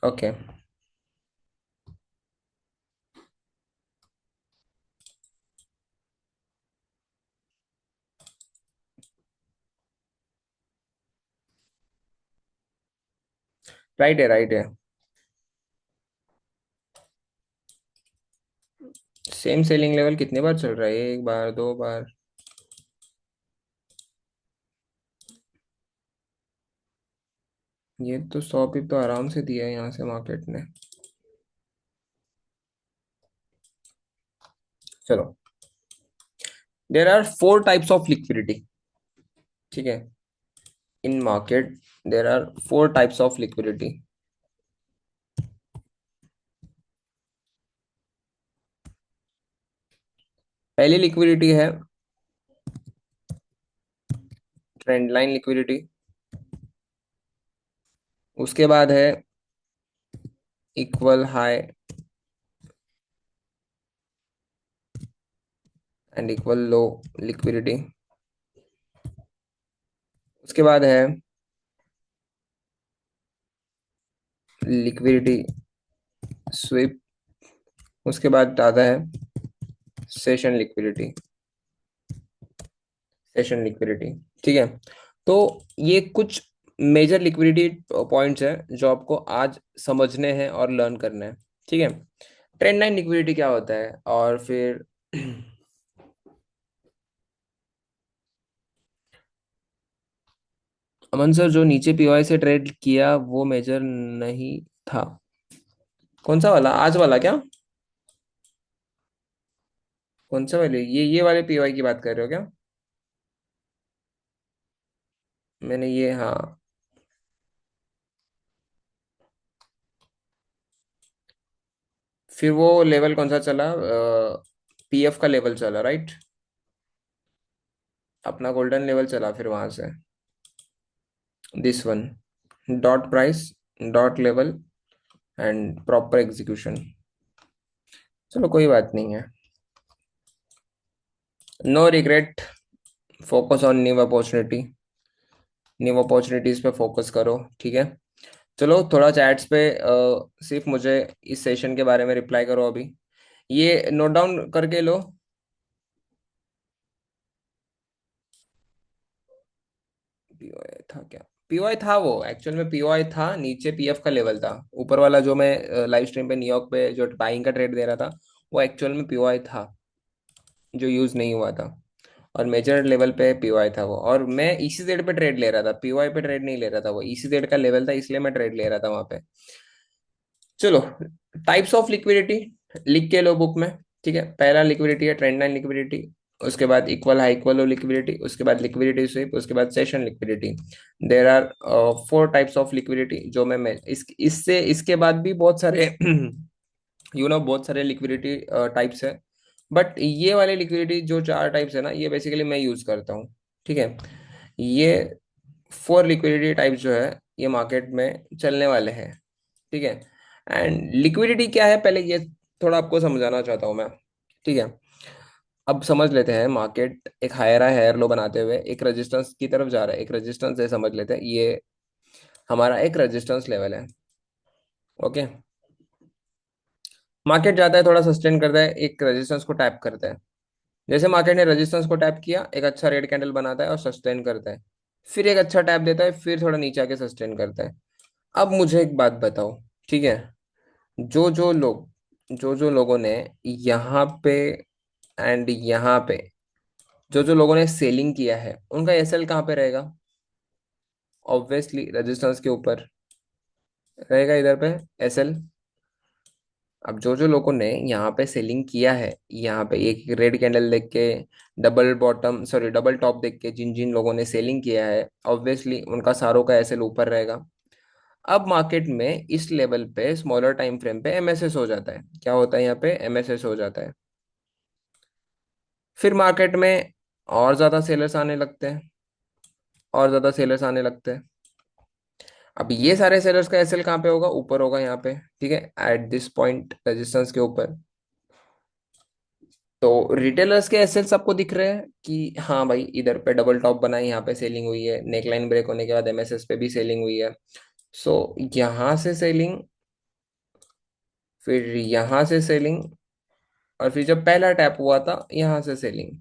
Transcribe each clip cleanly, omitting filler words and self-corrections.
Okay. Right है, right है। Same selling level कितने बार चल रहा है? एक बार, दो बार? ये तो 100 पिप तो आराम से दिया है यहाँ से मार्केट ने। चलो, there are 4 types of liquidity. ठीक है, in market there are 4 types of liquidity. पहली लिक्विडिटी है ट्रेंड लाइन लिक्विडिटी। उसके बाद है equal high and equal low liquidity. उसके बाद है लिक्विडिटी स्विप। उसके बाद आता है सेशन लिक्विडिटी। Session liquidity. ठीक है। तो ये कुछ मेजर लिक्विडिटी पॉइंट्स हैं जो आपको आज समझने हैं और लर्न करना है। ठीक है। ट्रेंड लाइन लिक्विडिटी क्या होता है, और फिर अमन सर, जो नीचे पीवाई से ट्रेड किया वो मेजर नहीं था? कौन सा वाला? आज वाला क्या? कौन सा वाले? ये वाले पीवाई की बात कर रहे हो क्या? मैंने ये, हाँ। फिर वो लेवल कौन सा चला? पीएफ का लेवल चला, राइट? अपना गोल्डन लेवल चला फिर वहां से। This one, dot price, dot level and proper execution. चलो, कोई बात नहीं है। No regret. Focus on new opportunity. New opportunities पे फोकस करो। ठीक है। चलो, थोड़ा चैट्स पे सिर्फ मुझे इस सेशन के बारे में रिप्लाई करो अभी। ये नोट डाउन करके लो। पीओआई था क्या? पीओआई था वो, एक्चुअल में पीओआई था। नीचे पीएफ का लेवल था। ऊपर वाला जो मैं लाइव स्ट्रीम पे न्यूयॉर्क पे जो बाइंग का ट्रेड दे रहा था, वो एक्चुअल में पीओआई था, जो यूज नहीं हुआ था। और मेजर लेवल पे पीओआई था वो, और मैं इसी जेड पे ट्रेड ले रहा था, पीओआई पे ट्रेड नहीं ले रहा था। वो इसी जेड का लेवल था, इसलिए मैं ट्रेड ले रहा था वहां पे। चलो, टाइप्स ऑफ लिक्विडिटी लिख के लो बुक में। ठीक है। पहला लिक्विडिटी है ट्रेंड लाइन लिक्विडिटी। उसके बाद equal high equal low liquidity. उसके बाद लिक्विडिटी स्वीप। उसके बाद session liquidity. There are 4 types of liquidity जो मैं इससे इसके बाद भी बहुत सारे बहुत सारे लिक्विडिटी टाइप्स है। बट ये वाले लिक्विडिटी जो 4 टाइप्स है ना, ये बेसिकली मैं यूज करता हूँ। ठीक है। ये 4 लिक्विडिटी टाइप्स जो है, ये मार्केट में चलने वाले हैं। ठीक है। एंड लिक्विडिटी क्या है, पहले ये थोड़ा आपको समझाना चाहता हूँ मैं। ठीक है। अब समझ लेते हैं, मार्केट एक हायर लो बनाते हुए एक रेजिस्टेंस की तरफ जा रहा है। एक रेजिस्टेंस है, समझ लेते हैं ये हमारा एक रेजिस्टेंस लेवल है। ओके। मार्केट जाता है, थोड़ा सस्टेन करता है, एक रेजिस्टेंस को टैप करता है। जैसे मार्केट ने रेजिस्टेंस को टैप किया, एक अच्छा रेड कैंडल बनाता है और सस्टेन करता है। फिर एक अच्छा टैप देता है, फिर थोड़ा नीचे आके सस्टेन करता है। अब मुझे एक बात बताओ। ठीक है। जो जो लोगों ने यहाँ पे एंड यहाँ पे, जो जो लोगों ने सेलिंग किया है, उनका एसएल कहाँ पे रहेगा? ऑब्वियसली रेजिस्टेंस के ऊपर रहेगा, इधर पे एसएल। अब जो जो लोगों ने यहाँ पे सेलिंग किया है, यहाँ पे एक रेड कैंडल देख के, double bottom sorry double top देख के, जिन जिन लोगों ने सेलिंग किया है, ऑब्वियसली उनका सारों का एसएल ऊपर रहेगा। अब मार्केट में इस लेवल पे स्मॉलर टाइम फ्रेम पे एमएसएस हो जाता है। क्या होता है यहाँ पे? एमएसएस हो जाता है। फिर मार्केट में और ज्यादा सेलर्स आने लगते हैं, और ज्यादा सेलर्स आने लगते हैं। अब ये सारे सेलर्स का एसएल कहाँ पे होगा? ऊपर होगा यहाँ पे। ठीक है, एट दिस पॉइंट रेजिस्टेंस के ऊपर। तो रिटेलर्स के एसएल सबको दिख रहे हैं कि हाँ भाई, इधर पे डबल टॉप बना है, यहाँ पे सेलिंग हुई है, नेकलाइन ब्रेक होने के बाद एमएसएस पे भी सेलिंग हुई है। सो यहाँ से सेलिंग फिर यहां से सेलिंग, और फिर जब पहला टैप हुआ था यहां से सेलिंग।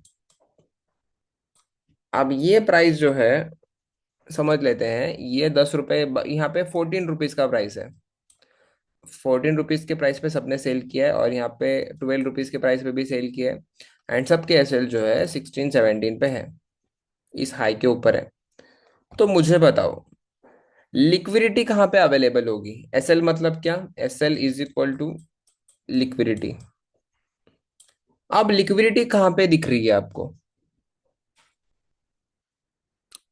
अब ये प्राइस जो है, समझ लेते हैं, ये 10 रुपए, यहाँ पे 14 रुपीज का प्राइस है। 14 रुपीज के प्राइस पे सबने सेल किया है, और यहाँ पे 12 रुपीज के प्राइस पे भी सेल किया है। एंड सबके एसएल जो है 16-17 पे है, इस हाई के ऊपर है। तो मुझे बताओ, लिक्विडिटी कहाँ पे अवेलेबल होगी? एसएल मतलब क्या? SL is equal to liquidity. अब लिक्विडिटी कहाँ पे दिख रही है आपको?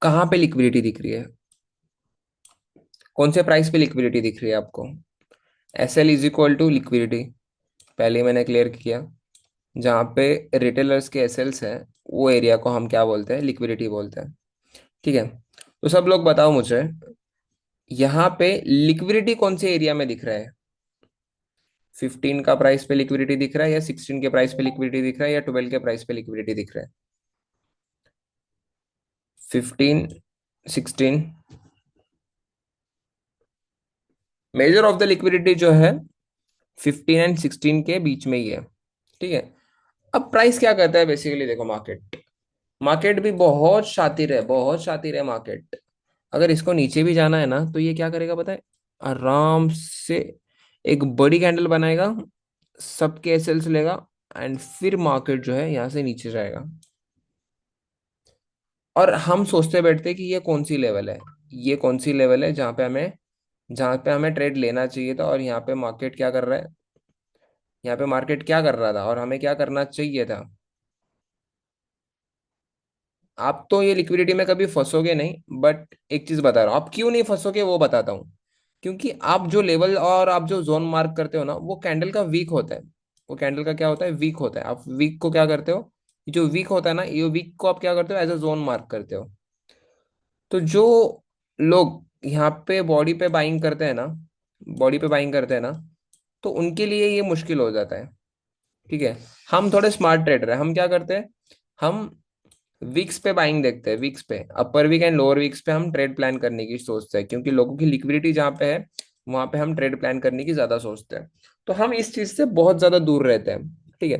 कहाँ पे लिक्विडिटी दिख रही है? कौन से प्राइस पे लिक्विडिटी दिख रही है आपको? SL is equal to liquidity, पहले ही मैंने क्लियर किया। जहाँ पे रिटेलर्स के एसएल्स हैं, वो एरिया को हम क्या बोलते हैं? लिक्विडिटी बोलते हैं। ठीक है, तो सब लोग बताओ मुझे, यहाँ पे लिक्विडिटी कौन से एरिया में दिख रहा है? 15 का प्राइस पे लिक्विडिटी दिख रहा है, या 16 के प्राइस पे लिक्विडिटी दिख रहा है, या 12 के प्राइस पे लिक्विडिटी दिख रहा है? 15, 16। मेजर ऑफ द लिक्विडिटी जो है 15 एंड 16 के बीच में ही है। ठीक है, अब प्राइस क्या करता है बेसिकली? देखो, मार्केट मार्केट भी बहुत शातिर है, बहुत शातिर है मार्केट। अगर इसको नीचे भी जाना है ना, तो ये क्या करेगा पता है? आराम से एक बड़ी कैंडल बनाएगा, सबके एसएल्स लेगा, एंड फिर मार्केट जो है यहाँ से नीचे जाएगा। और हम सोचते बैठते हैं कि ये कौन सी लेवल है, ये कौन सी लेवल है जहाँ पे हमें ट्रेड लेना चाहिए था, और यहाँ पे मार्केट क्या कर रहा है? यहाँ पे मार्केट क्या कर रहा था और हमें क्या करना चाहिए था? आप तो ये लिक्विडिटी में कभी फंसोगे नहीं, बट एक चीज बता रहा हूँ, आप क्यों नहीं फंसोगे वो बताता हूँ। क्योंकि आप जो लेवल और आप जो जोन मार्क करते हो ना, वो कैंडल का वीक होता है। वो कैंडल का क्या होता है? वीक होता है। आप वीक को क्या करते हो? जो वीक होता है ना, ये वीक को आप क्या करते हो? एज अ जोन मार्क करते हो। तो जो लोग यहाँ पे बॉडी पे बाइंग करते हैं ना, बॉडी पे बाइंग करते हैं ना, तो उनके लिए ये मुश्किल हो जाता है। ठीक है, हम थोड़े स्मार्ट ट्रेडर हैं। हम क्या करते हैं? हम वीक्स पे बाइंग देखते हैं, वीक्स पे, अपर वीक एंड लोअर वीक्स पे हम ट्रेड प्लान करने की सोचते हैं, क्योंकि लोगों की लिक्विडिटी जहाँ पे है, वहां पे हम ट्रेड प्लान करने की ज्यादा सोचते हैं। तो हम इस चीज से बहुत ज्यादा दूर रहते हैं। ठीक है,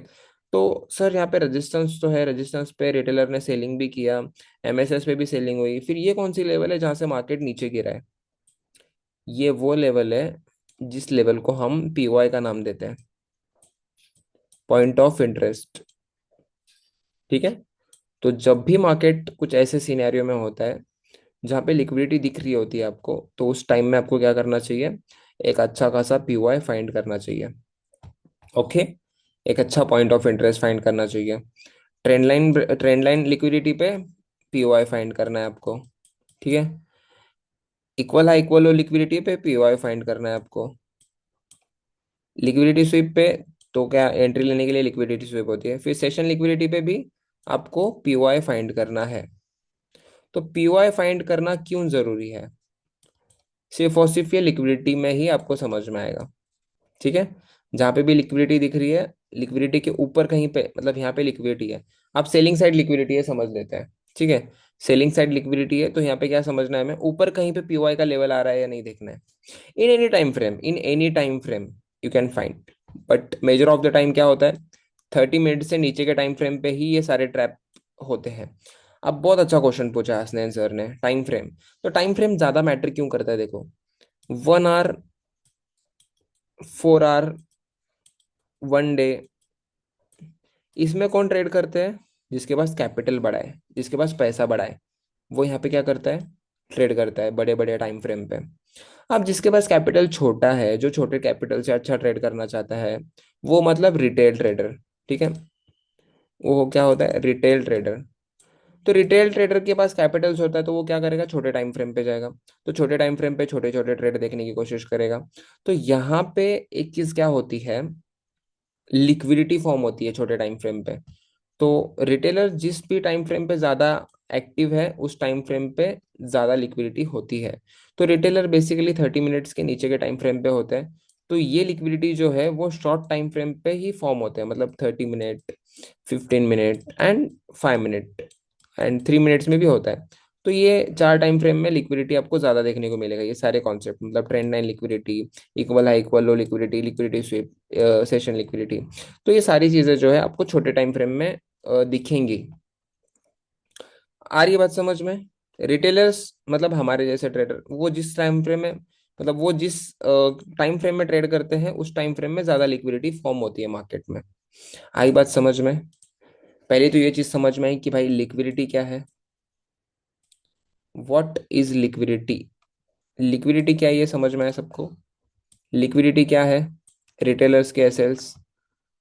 तो सर यहाँ पे रेजिस्टेंस तो है, रेजिस्टेंस पे रिटेलर ने सेलिंग भी किया, एमएसएस पे भी सेलिंग हुई, फिर ये कौन सी लेवल है जहाँ से मार्केट नीचे गिरा है? ये वो लेवल है जिस लेवल को हम पीओआई का नाम देते हैं, पॉइंट ऑफ इंटरेस्ट। ठीक है, तो जब भी मार्केट कुछ ऐसे सिनेरियो में होता है जहाँ पे लिक्विडिटी दिख रही होती है आपको, तो उस टाइम में आपको क्या करना चाहिए? एक अच्छा खासा पीओआई फाइंड करना चाहिए। ओके, एक अच्छा पॉइंट ऑफ इंटरेस्ट फाइंड करना चाहिए। ट्रेंड लाइन लिक्विडिटी पे पीओआई फाइंड करना है आपको। ठीक है, equal high equal low liquidity पे पीओआई फाइंड करना है आपको। लिक्विडिटी स्वीप पे तो क्या, एंट्री लेने के लिए लिक्विडिटी स्वीप होती है, फिर सेशन लिक्विडिटी पे भी आपको पीओआई फाइंड करना है। तो पीओआई फाइंड करना क्यों जरूरी है? सिर्फ और सिर्फ ये लिक्विडिटी में ही आपको समझ में आएगा। ठीक है, जहां पे भी लिक्विडिटी दिख रही है, लिक्विडिटी के ऊपर कहीं पे, मतलब यहाँ पे लिक्विडिटी है, आप सेलिंग साइड लिक्विडिटी है समझ लेते हैं। ठीक है, सेलिंग साइड लिक्विडिटी है, तो यहाँ पे क्या समझना है हमें? ऊपर कहीं पे पीओआई का लेवल आ रहा है या नहीं देखना है। In any time frame, in any time frame you can find, but measure of the time क्या होता है? 30 मिनट से नीचे के टाइम फ्रेम पे ही ये सारे ट्रैप होते हैं। अब बहुत अच्छा क्वेश्चन पूछा हसनैन सर ने, टाइम फ्रेम। तो टाइम फ्रेम ज्यादा मैटर क्यों करता है? देखो, 1 आवर, 4 आवर, 1 डे, इसमें कौन ट्रेड करते हैं? जिसके पास कैपिटल बड़ा है, जिसके पास पैसा बड़ा है, वो यहाँ पे क्या करता है? ट्रेड करता है बड़े बड़े टाइम फ्रेम पे। अब जिसके पास कैपिटल छोटा है, जो छोटे कैपिटल से अच्छा ट्रेड करना चाहता है, वो मतलब रिटेल ट्रेडर। ठीक है, वो क्या होता है? Retail trader. तो रिटेल ट्रेडर के पास कैपिटल्स होता है, तो वो क्या करेगा? छोटे टाइम फ्रेम पे जाएगा, तो छोटे टाइम फ्रेम पे छोटे छोटे ट्रेड देखने की कोशिश करेगा। तो यहाँ पे एक चीज क्या होती है? लिक्विडिटी फॉर्म होती है छोटे टाइम फ्रेम पे। तो रिटेलर जिस भी टाइम फ्रेम पे ज्यादा एक्टिव है, उस टाइम फ्रेम पे ज्यादा लिक्विडिटी होती है। तो रिटेलर बेसिकली 30 मिनट्स के नीचे के टाइम फ्रेम पे होते हैं। तो ये लिक्विडिटी जो है वो शॉर्ट टाइम फ्रेम पे ही फॉर्म होते हैं, मतलब 30 minute, 15 minute and 5 minute and 3 minutes में भी होता है। तो ये चार टाइम फ्रेम में लिक्विडिटी आपको ज्यादा देखने को मिलेगा, ये सारे कॉन्सेप्ट, मतलब trend line liquidity, equal high equal low liquidity, liquidity sweep, session liquidity. तो ये सारी चीजें जो है आपको छोटे टाइम फ्रेम में दिखेंगी। आ रही है बात समझ में? रिटेलर्स मतलब हमारे जैसे ट्रेडर, वो जिस टाइम फ्रेम में, मतलब वो जिस टाइम फ्रेम में ट्रेड करते हैं, उस टाइम फ्रेम में ज्यादा लिक्विडिटी फॉर्म होती है मार्केट में। आई बात समझ में? पहले तो ये चीज समझ में आई कि भाई लिक्विडिटी क्या है, व्हाट इज लिक्विडिटी। लिक्विडिटी क्या है ये समझ में आया सबको? लिक्विडिटी क्या है? रिटेलर्स के एसएल्स,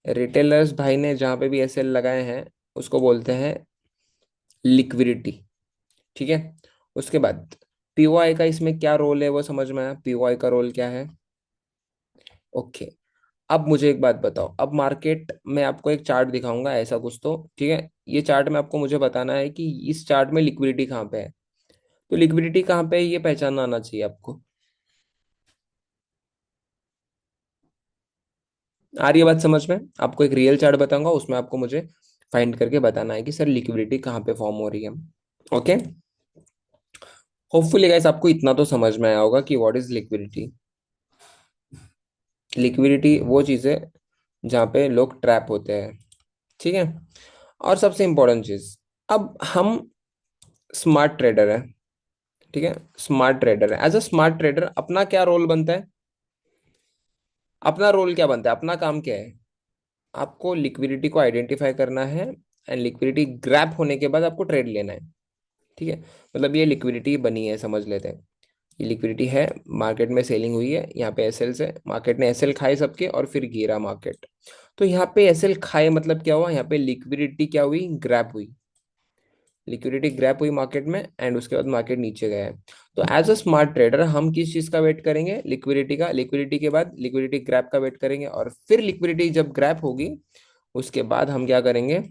रिटेलर्स भाई ने जहां पे भी एसएल लगाए हैं उसको बोलते हैं लिक्विडिटी। ठीक है। उसके बाद पीओआई का इसमें क्या रोल है वो समझ में आया, पीओआई का रोल क्या है? ओके। अब मुझे एक बात बताओ, अब मार्केट में आपको एक चार्ट दिखाऊंगा ऐसा कुछ तो, ठीक है, ये चार्ट में आपको मुझे बताना है कि इस चार्ट में लिक्विडिटी कहाँ पे है। तो लिक्विडिटी कहाँ पे है ये पहचानना आना चाहिए आपको। आ रही है बात समझ में? आपको एक रियल चार्ट बताऊंगा, उसमें आपको मुझे फाइंड करके बताना है कि सर लिक्विडिटी कहाँ पे फॉर्म हो रही है। ओके। होपफुली गाइस आपको इतना तो समझ में आया होगा कि व्हाट इज लिक्विडिटी। लिक्विडिटी वो चीज़ है जहाँ पे लोग ट्रैप होते हैं। ठीक है। और सबसे इंपॉर्टेंट चीज, अब हम स्मार्ट ट्रेडर है, ठीक है, स्मार्ट ट्रेडर है, एज अ स्मार्ट ट्रेडर अपना क्या रोल बनता है? अपना रोल क्या बनता है, अपना काम क्या है? आपको लिक्विडिटी को आइडेंटिफाई करना है, एंड लिक्विडिटी ग्रैप होने के बाद आपको ट्रेड लेना है। ठीक है। मतलब ये लिक्विडिटी बनी है, समझ लेते हैं। ये लिक्विडिटी है, मार्केट में सेलिंग हुई है, यहाँ पे एसएल से मार्केट ने एसएल खाए सबके और फिर गिरा मार्केट। तो यहाँ पे एसएल खाए मतलब क्या हुआ, यहाँ पे लिक्विडिटी क्या हुई, ग्रैप हुई। लिक्विडिटी ग्रैप हुई मार्केट में, एंड उसके बाद मार्केट नीचे गया है। तो एज अ स्मार्ट ट्रेडर हम किस चीज का वेट करेंगे, लिक्विडिटी का। लिक्विडिटी के बाद लिक्विडिटी ग्रैप का वेट करेंगे, और फिर लिक्विडिटी जब ग्रैप होगी उसके बाद हम क्या करेंगे,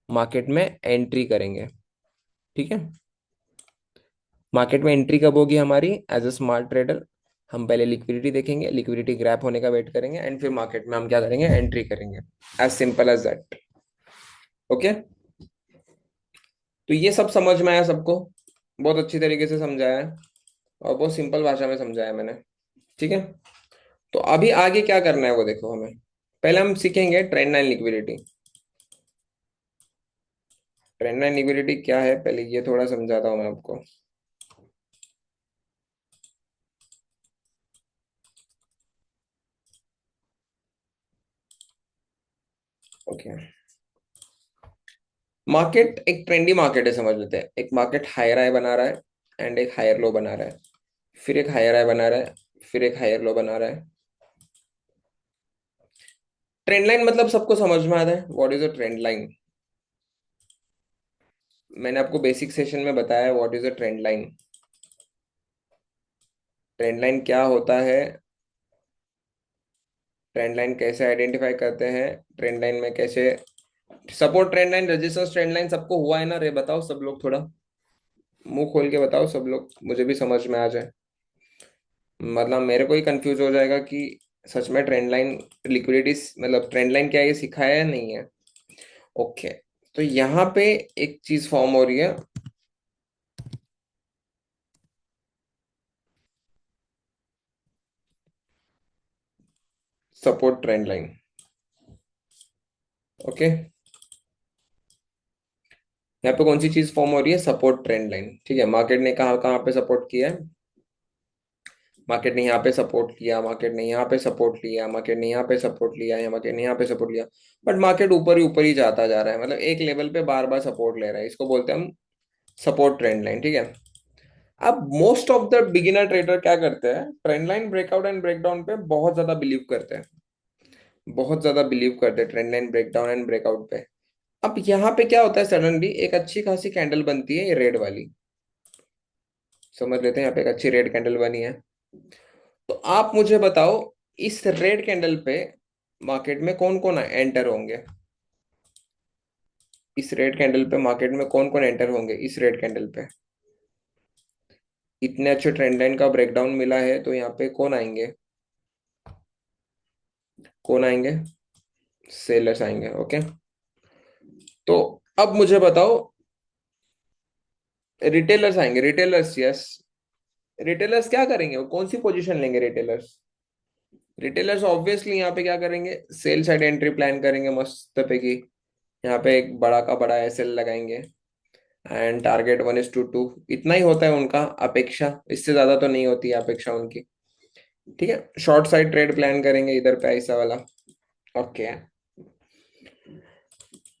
मार्केट में एंट्री करेंगे। ठीक है। मार्केट में एंट्री कब होगी हमारी एज अ स्मार्ट ट्रेडर? हम पहले लिक्विडिटी देखेंगे, लिक्विडिटी ग्रैप होने का वेट करेंगे, एंड फिर मार्केट में हम क्या करेंगे, एंट्री करेंगे। As simple as that. Okay. तो ये सब समझ में आया सबको? बहुत अच्छी तरीके से समझाया है, और बहुत सिंपल भाषा में समझाया है मैंने। ठीक है। तो अभी आगे क्या करना है वो देखो हमें। पहले हम सीखेंगे trend line liquidity. Trend line liquidity क्या है पहले ये थोड़ा समझाता हूँ मैं आपको। ओके। मार्केट एक ट्रेंडी मार्केट है, समझ लेते हैं। एक मार्केट हायर हाई बना रहा है, एंड एक हायर लो बना रहा है, फिर एक हायर हाई बना रहा है, फिर एक हायर लो बना रहा है। ट्रेंड लाइन मतलब सबको समझ में आता है what is a trend line. मैंने आपको बेसिक सेशन में बताया what is a trend line. Trend line क्या होता है, ट्रेंड लाइन कैसे आइडेंटिफाई करते हैं, ट्रेंड लाइन में कैसे support trend line, resistance trend line सबको हुआ है ना रे? बताओ सब लोग, थोड़ा मुंह खोल के बताओ सब लोग, मुझे भी समझ में आ जाए। मतलब मेरे को ही कंफ्यूज हो जाएगा कि सच में ट्रेंड लाइन लिक्विडिटी मतलब ट्रेंड लाइन क्या है, ये सिखाया है नहीं है। ओके। तो यहाँ पे एक चीज फॉर्म हो रही है, सपोर्ट ट्रेंड लाइन। ओके। यहाँ पे कौन सी चीज फॉर्म हो रही है, सपोर्ट ट्रेंड लाइन। ठीक है। मार्केट ने कहाँ कहाँ पे सपोर्ट किया है, मार्केट ने यहाँ पे सपोर्ट किया, मार्केट ने यहाँ पे सपोर्ट लिया, मार्केट ने यहाँ पे सपोर्ट लिया, या मार्केट ने यहाँ पे सपोर्ट लिया। बट मार्केट ऊपर ही जाता जा रहा है, मतलब एक लेवल पे बार बार सपोर्ट ले रहा है, इसको बोलते हैं हम सपोर्ट ट्रेंड लाइन। ठीक है। अब most of the beginner trader क्या करते हैं, trend line breakout and breakdown पे बहुत ज्यादा बिलीव करते हैं, बहुत ज्यादा बिलीव करते हैं trend line breakdown and breakout पे। अब यहाँ पे क्या होता है, सडनली एक अच्छी खासी कैंडल बनती है, ये रेड वाली, समझ लेते हैं। यहाँ पे एक अच्छी रेड कैंडल बनी है। तो आप मुझे बताओ, इस रेड कैंडल पे मार्केट में कौन कौन एंटर होंगे, इस रेड कैंडल पे मार्केट में कौन कौन एंटर होंगे, इस रेड कैंडल पे इतने अच्छे ट्रेंड लाइन का ब्रेकडाउन मिला है, तो यहाँ पे कौन आएंगे, कौन आएंगे, सेलर्स आएंगे। ओके। तो अब मुझे बताओ, रिटेलर्स आएंगे, रिटेलर्स, यस। रिटेलर्स क्या करेंगे, वो कौन सी पोजीशन लेंगे रिटेलर्स? रिटेलर्स ऑब्वियसली यहाँ पे क्या करेंगे, सेल साइड एंट्री प्लान करेंगे मस्त पे की। यहाँ पे एक बड़ा का बड़ा एसएल लगाएंगे। एंड टारगेट 1:2, इतना ही होता है उनका अपेक्षा, इससे ज्यादा तो नहीं होती है अपेक्षा उनकी। ठीक है, शॉर्ट साइड ट्रेड प्लान करेंगे इधर पे ऐसा वाला। ओके।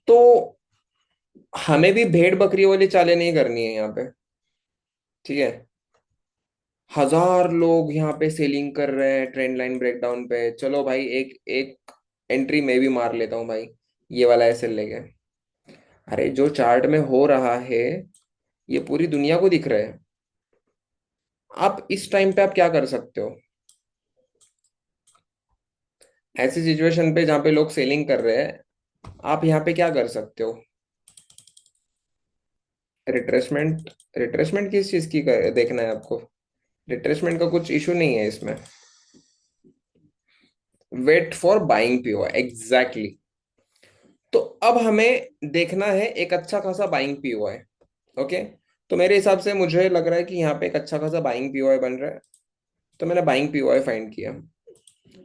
तो हमें भी भेड़ बकरी वाली चालें नहीं करनी है यहाँ पे। ठीक है। हजार लोग यहाँ पे सेलिंग कर रहे हैं ट्रेंड लाइन ब्रेकडाउन पे, चलो भाई एक एक एंट्री में भी मार लेता हूँ भाई, ये वाला ऐसे लेके। अरे जो चार्ट में हो रहा है ये पूरी दुनिया को दिख रहा है। आप इस टाइम पे आप क्या कर सकते हो, ऐसी सिचुएशन पे जहाँ पे लोग सेलिंग कर रहे हैं, आप यहाँ पे क्या कर सकते हो? रिट्रेसमेंट? रिट्रेसमेंट किस चीज की देखना है आपको? रिट्रेसमेंट का कुछ इशू नहीं है इसमें। Wait for buying PO, exactly. तो अब हमें देखना है एक अच्छा खासा बाइंग पीओ है। ओके। तो मेरे हिसाब से मुझे लग रहा है कि यहाँ पे एक अच्छा खासा बाइंग पीओ बन रहा है। तो मैंने बाइंग पीओ फाइंड किया।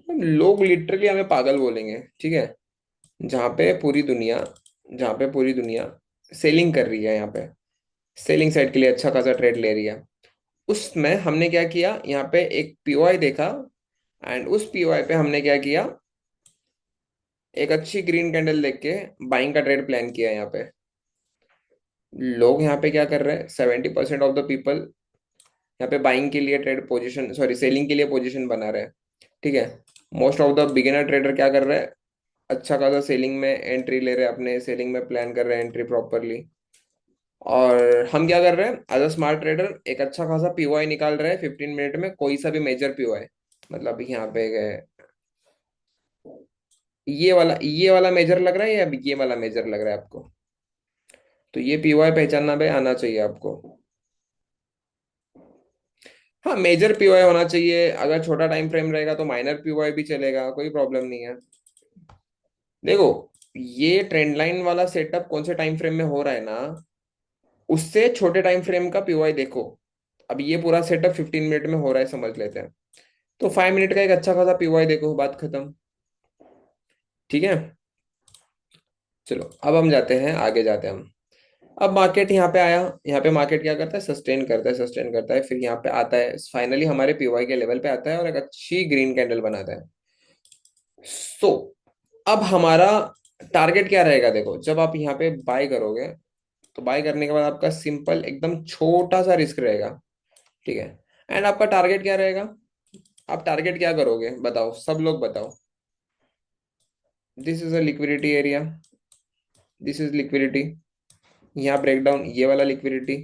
लोग लिटरली हमें पागल बोलेंगे, ठीक है। जहाँ पे पूरी दुनिया जहाँ पे पूरी दुनिया सेलिंग कर रही है, यहाँ पे सेलिंग साइड के लिए अच्छा खासा ट्रेड ले रही है, उसमें हमने क्या किया, यहाँ पे एक पीओआई देखा। एंड उस पीओआई पे हमने क्या किया, एक अच्छी ग्रीन कैंडल देख के बाइंग का ट्रेड प्लान किया यहाँ पे। लोग यहाँ पे क्या कर रहे हैं, 70% ऑफ द पीपल यहाँ पे बाइंग के लिए ट्रेड पोजीशन, सॉरी सेलिंग के लिए पोजीशन बना रहे हैं। ठीक है। Most of the beginner trader क्या कर रहे हैं, अच्छा खासा सेलिंग में एंट्री ले रहे हैं, अपने सेलिंग में प्लान कर रहे हैं एंट्री प्रॉपरली। और हम क्या कर रहे हैं एज अ स्मार्ट ट्रेडर, एक अच्छा खासा पीओआई निकाल रहे हैं 15 मिनट में, कोई सा भी मेजर पीओआई। मतलब यहाँ पे गए, ये वाला मेजर लग रहा है या ये वाला मेजर लग रहा है आपको? तो ये पीओआई पहचानना भी आना चाहिए आपको। हाँ, मेजर पीओआई होना चाहिए, अगर छोटा टाइम फ्रेम रहेगा तो माइनर पीओआई भी चलेगा, कोई प्रॉब्लम नहीं है। देखो, ये ट्रेंड लाइन वाला सेटअप कौन से टाइम फ्रेम में हो रहा है ना, उससे छोटे टाइम फ्रेम का पीओआई देखो। अब ये पूरा सेटअप 15 मिनट में हो रहा है समझ लेते हैं, तो 5 मिनट का एक अच्छा खासा पीओआई देखो, बात खत्म। ठीक है। चलो अब हम जाते हैं, आगे जाते हैं हम। अब मार्केट यहाँ पे आया, यहाँ पे मार्केट क्या करता है, सस्टेन करता है, सस्टेन करता है, फिर यहाँ पे आता है, फाइनली हमारे पीवाई के लेवल पे आता है और एक अच्छी ग्रीन कैंडल बनाता है। सो अब हमारा टारगेट क्या रहेगा, देखो जब आप यहाँ पे बाय करोगे, तो बाय करने के बाद आपका सिंपल एकदम छोटा सा रिस्क रहेगा। ठीक है। एंड आपका टारगेट क्या रहेगा, आप टारगेट क्या करोगे बताओ, सब लोग बताओ। This is a liquidity area, this is liquidity, यहाँ ब्रेकडाउन ये वाला लिक्विडिटी।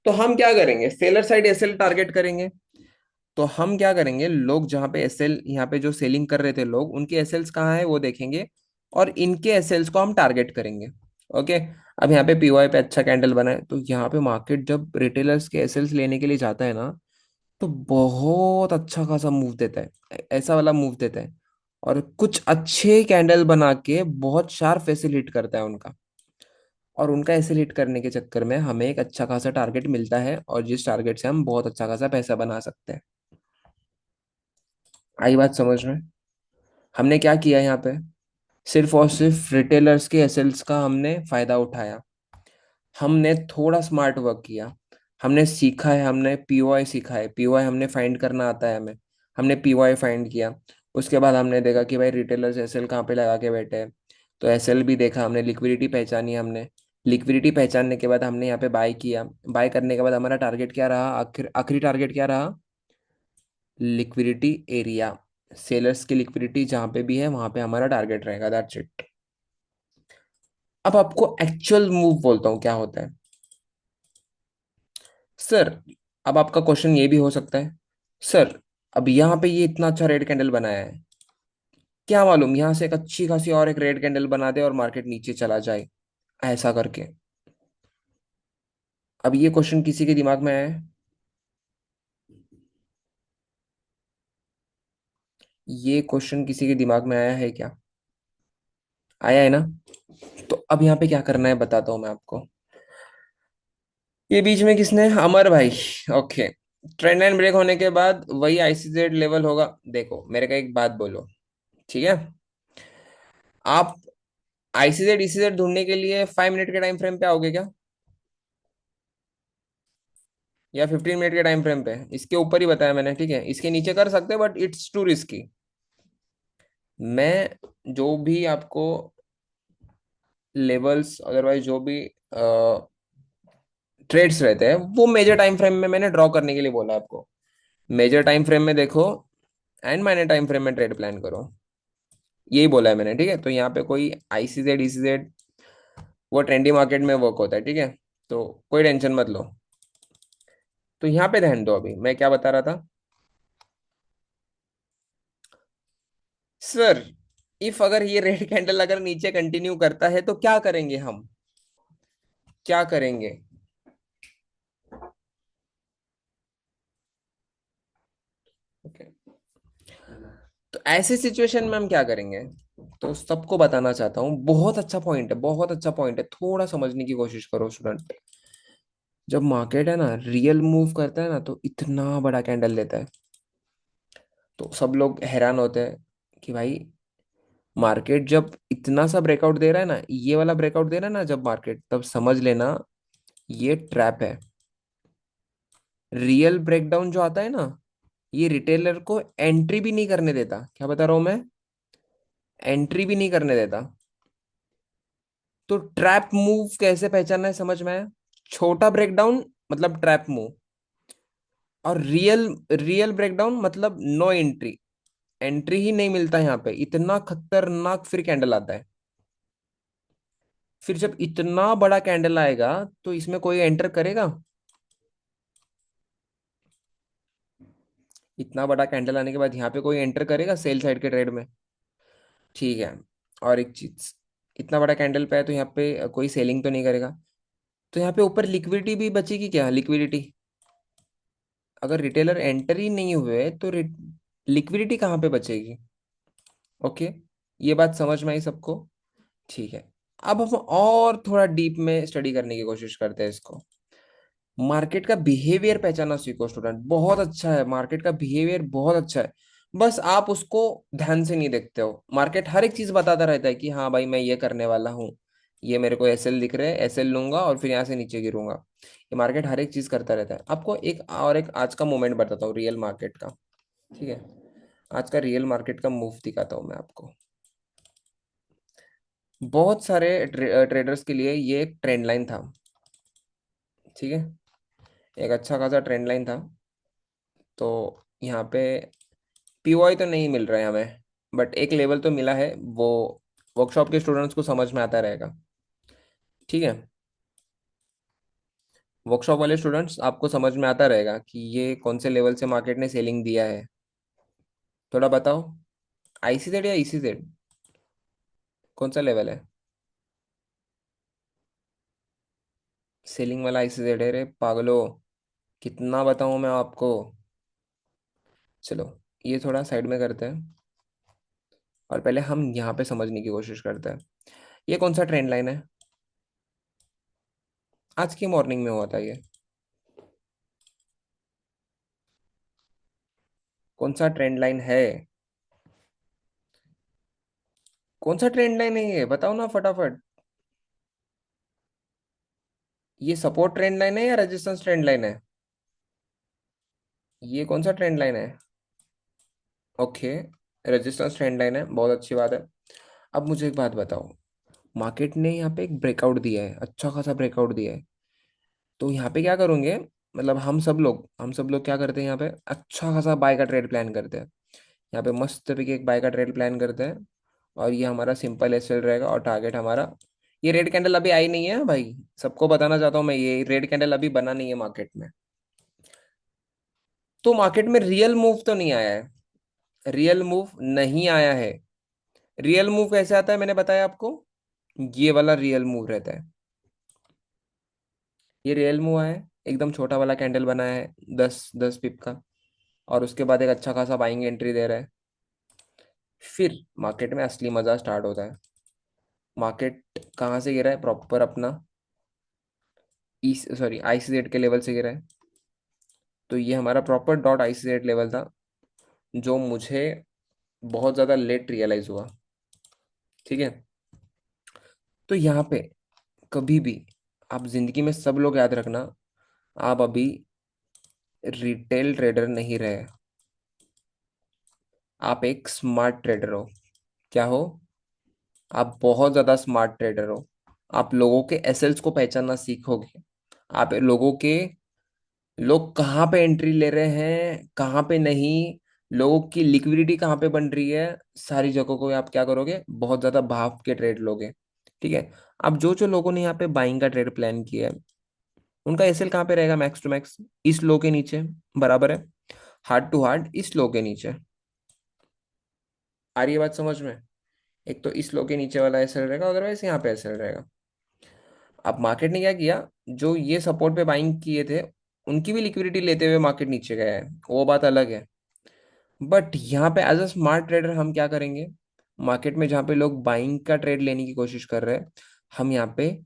तो हम क्या करेंगे, सेलर साइड एसएल टारगेट करेंगे। तो हम क्या करेंगे, लोग जहाँ पे एसएल, यहाँ पे जो सेलिंग कर रहे थे लोग, उनके एसएल्स कहाँ है वो देखेंगे, और इनके एसएल्स को हम टारगेट करेंगे। ओके। अब यहाँ पे पीवाई पे अच्छा कैंडल बना है, तो यहाँ पे मार्केट जब रिटेलर्स के एसएल्स लेने के लिए जाता है ना, तो बहुत अच्छा खासा मूव देता है, ऐसा वाला मूव देता है। और कुछ अच्छे कैंडल बना के बहुत शार्प फैसिलिट करता है उनका। और उनका ऐसे हिट करने के चक्कर में हमें एक अच्छा खासा टारगेट मिलता है, और जिस टारगेट से हम बहुत अच्छा खासा पैसा बना सकते हैं। आई बात समझ में? हमने क्या किया यहाँ पे, सिर्फ और सिर्फ रिटेलर्स के एसेल्स का हमने फायदा उठाया। हमने थोड़ा स्मार्ट वर्क किया, हमने सीखा है, हमने पीओआई सीखा है, पीओआई हमने फाइंड करना आता है हमें। हमने पीओआई फाइंड किया। उसके बाद हमने देखा कि भाई रिटेलर्स एसएल कहाँ पे लगा के बैठे हैं। तो एसएल भी देखा हमने, लिक्विडिटी पहचानी हमने। लिक्विडिटी पहचानने के बाद हमने यहाँ पे बाय किया। बाय करने के बाद हमारा टारगेट क्या रहा, आखिर आखिरी टारगेट क्या रहा, लिक्विडिटी एरिया। सेलर्स की लिक्विडिटी जहाँ पे भी है वहां पे हमारा टारगेट रहेगा, दैट्स इट। अब आपको एक्चुअल मूव बोलता हूँ क्या होता है। सर, अब आपका क्वेश्चन ये भी हो सकता है, सर अब यहाँ पे ये इतना अच्छा रेड कैंडल बनाया है, क्या मालूम यहाँ से एक अच्छी खासी और एक रेड कैंडल बना दे और मार्केट नीचे चला जाए, ऐसा करके। अब ये क्वेश्चन किसी के दिमाग में आया है? ये क्वेश्चन किसी के दिमाग में आया है क्या? आया है ना? तो अब यहाँ पे क्या करना है बताता हूँ मैं आपको। ये बीच में किसने, अमर भाई। ओके। ट्रेंड लाइन ब्रेक होने के बाद वही आईसीजेड लेवल होगा। देखो मेरे का एक बात बोलो, ठीक है। आप आईसीजेड ईसीजेड ढूंढने के लिए 5 मिनट के टाइम फ्रेम पे आओगे क्या, या 15 मिनट के टाइम फ्रेम पे? इसके ऊपर ही बताया मैंने, ठीक है। इसके नीचे कर सकते हैं बट इट्स टू रिस्की। मैं जो भी आपको लेवल्स अदरवाइज जो भी ट्रेड्स रहते हैं वो मेजर टाइम फ्रेम में मैंने ड्रॉ करने के लिए बोला आपको। मेजर टाइम फ्रेम में देखो एंड माइनर टाइम फ्रेम में ट्रेड प्लान करो, यही बोला है मैंने, ठीक है। तो यहाँ पे कोई आईसीजेड ईसीजेड वो ट्रेंडी मार्केट में वर्क होता है, ठीक है। तो कोई टेंशन मत लो। तो यहाँ पे ध्यान दो, अभी मैं क्या बता रहा था सर। इफ अगर ये रेड कैंडल अगर नीचे कंटिन्यू करता है तो क्या करेंगे हम, क्या करेंगे? ओके। तो ऐसे सिचुएशन में हम क्या करेंगे, तो सबको बताना चाहता हूँ। बहुत अच्छा पॉइंट है, बहुत अच्छा पॉइंट है, थोड़ा समझने की कोशिश करो स्टूडेंट। जब मार्केट है ना रियल मूव करता है ना तो इतना बड़ा कैंडल लेता है, तो सब लोग हैरान होते हैं कि भाई मार्केट जब इतना सा ब्रेकआउट दे रहा है ना, ये वाला ब्रेकआउट दे रहा है ना जब मार्केट, तब समझ लेना ये ट्रैप है। रियल ब्रेकडाउन जो आता है ना, ये रिटेलर को एंट्री भी नहीं करने देता। क्या बता रहा हूं मैं, एंट्री भी नहीं करने देता। तो ट्रैप मूव कैसे पहचानना है समझ में आया? छोटा ब्रेकडाउन मतलब ट्रैप मूव, और रियल रियल ब्रेकडाउन मतलब नो एंट्री, एंट्री ही नहीं मिलता यहाँ पे। इतना खतरनाक फिर कैंडल आता है। फिर जब इतना बड़ा कैंडल आएगा तो इसमें कोई एंटर करेगा? इतना बड़ा कैंडल आने के बाद यहाँ पे कोई एंटर करेगा सेल साइड के ट्रेड में? ठीक है। और एक चीज, इतना बड़ा कैंडल पे है तो यहाँ पे कोई सेलिंग तो नहीं करेगा। तो यहाँ पे ऊपर लिक्विडिटी भी बचेगी क्या, लिक्विडिटी? अगर रिटेलर एंटर ही नहीं हुए तो लिक्विडिटी कहाँ पे बचेगी? ओके, ये बात समझ में आई सबको? ठीक है। अब हम और थोड़ा डीप में स्टडी करने की कोशिश करते हैं इसको। मार्केट का बिहेवियर पहचानना सीखो स्टूडेंट, बहुत अच्छा है मार्केट का बिहेवियर, बहुत अच्छा है। बस आप उसको ध्यान से नहीं देखते हो। मार्केट हर एक चीज बताता रहता है कि हाँ भाई मैं ये करने वाला हूँ, ये मेरे को एसएल दिख रहे हैं, एसएल लूंगा और फिर यहाँ से नीचे गिरूंगा। ये मार्केट हर एक चीज करता रहता है। आपको एक आज का मोमेंट बताता हूँ रियल मार्केट का, ठीक है। आज का रियल मार्केट का मूव दिखाता हूँ मैं आपको। बहुत सारे ट्रेडर्स के लिए ये एक ट्रेंड लाइन था, ठीक है। एक अच्छा खासा ट्रेंड लाइन था। तो यहाँ पे पीओआई तो नहीं मिल रहा है हमें, बट एक लेवल तो मिला है, वो वर्कशॉप के स्टूडेंट्स को समझ में आता रहेगा, ठीक है। वर्कशॉप वाले स्टूडेंट्स आपको समझ में आता रहेगा कि ये कौन से लेवल से मार्केट ने सेलिंग दिया है। थोड़ा बताओ, आईसीजेड या ईसीजेड, कौन सा लेवल है? सेलिंग वाला आईसीजेड है रे पागलो। कितना बताऊं मैं आपको? चलो ये थोड़ा साइड में करते हैं और पहले हम यहाँ पे समझने की कोशिश करते हैं। ये कौन सा ट्रेंड लाइन है? आज की मॉर्निंग में हुआ था ये। कौन सा ट्रेंड लाइन है? कौन सा ट्रेंड लाइन है ये बताओ ना फटाफट। ये सपोर्ट ट्रेंड लाइन है या रेजिस्टेंस ट्रेंड लाइन है? ये कौन सा ट्रेंड लाइन है? ओके, रेजिस्टेंस ट्रेंड लाइन है, बहुत अच्छी बात है। अब मुझे एक बात बताओ, मार्केट ने यहाँ पे एक ब्रेकआउट दिया है, अच्छा खासा ब्रेकआउट दिया है। तो यहाँ पे क्या करेंगे, मतलब हम सब लोग क्या करते हैं यहाँ पे, अच्छा खासा बाय का ट्रेड प्लान करते हैं। यहाँ पे मस्त तरीके एक बाय का ट्रेड प्लान करते हैं। और ये हमारा सिंपल एसएल रहेगा और टारगेट हमारा, ये रेड कैंडल अभी आई नहीं है भाई, सबको बताना चाहता हूँ मैं, ये रेड कैंडल अभी बना नहीं है मार्केट में। तो मार्केट में रियल मूव तो नहीं आया है, रियल मूव नहीं आया है। रियल मूव कैसे आता है मैंने बताया आपको, ये वाला रियल मूव रहता है। ये रियल मूव आया है, एकदम छोटा वाला कैंडल बनाया है, 10 10 पिप का। और उसके बाद एक अच्छा खासा बाइंग एंट्री दे रहा है। फिर मार्केट में असली मजा स्टार्ट होता है। मार्केट कहाँ से गिरा है प्रॉपर अपना, ई सॉरी ICZ के लेवल से गिरा है। तो ये हमारा प्रॉपर डॉट ICZ लेवल था, जो मुझे बहुत ज़्यादा लेट रियलाइज हुआ। ठीक है। तो यहाँ पे कभी भी आप जिंदगी में सब लोग याद रखना, आप अभी रिटेल ट्रेडर नहीं रहे, आप एक स्मार्ट ट्रेडर हो। क्या हो? आप बहुत ज्यादा स्मार्ट ट्रेडर हो। आप लोगों के एसएल्स को पहचानना सीखोगे। आप लोगों के, लोग कहाँ पे एंट्री ले रहे हैं कहाँ पे नहीं, लोगों की लिक्विडिटी कहाँ पे बन रही है, सारी जगहों को आप क्या करोगे, बहुत ज्यादा भाप के ट्रेड लोगे। ठीक है। अब जो जो लोगों ने यहाँ पे बाइंग का ट्रेड प्लान किया है, उनका एसएल कहाँ पे रहेगा, मैक्स टू मैक्स इस लो के नीचे, बराबर है, हार्ड टू हार्ड इस लो के नीचे। आ रही है बात समझ में? एक तो इस लो के नीचे वाला एसएल रहेगा, अदरवाइज यहाँ पे एसएल रहेगा। अब मार्केट ने क्या किया, जो ये सपोर्ट पे बाइंग किए थे, उनकी भी लिक्विडिटी लेते हुए मार्केट नीचे गया है, वो बात अलग है। बट यहाँ पे एज अ स्मार्ट ट्रेडर हम क्या करेंगे, मार्केट में जहाँ पे लोग बाइंग का ट्रेड लेने की कोशिश कर रहे हैं, हम यहाँ पे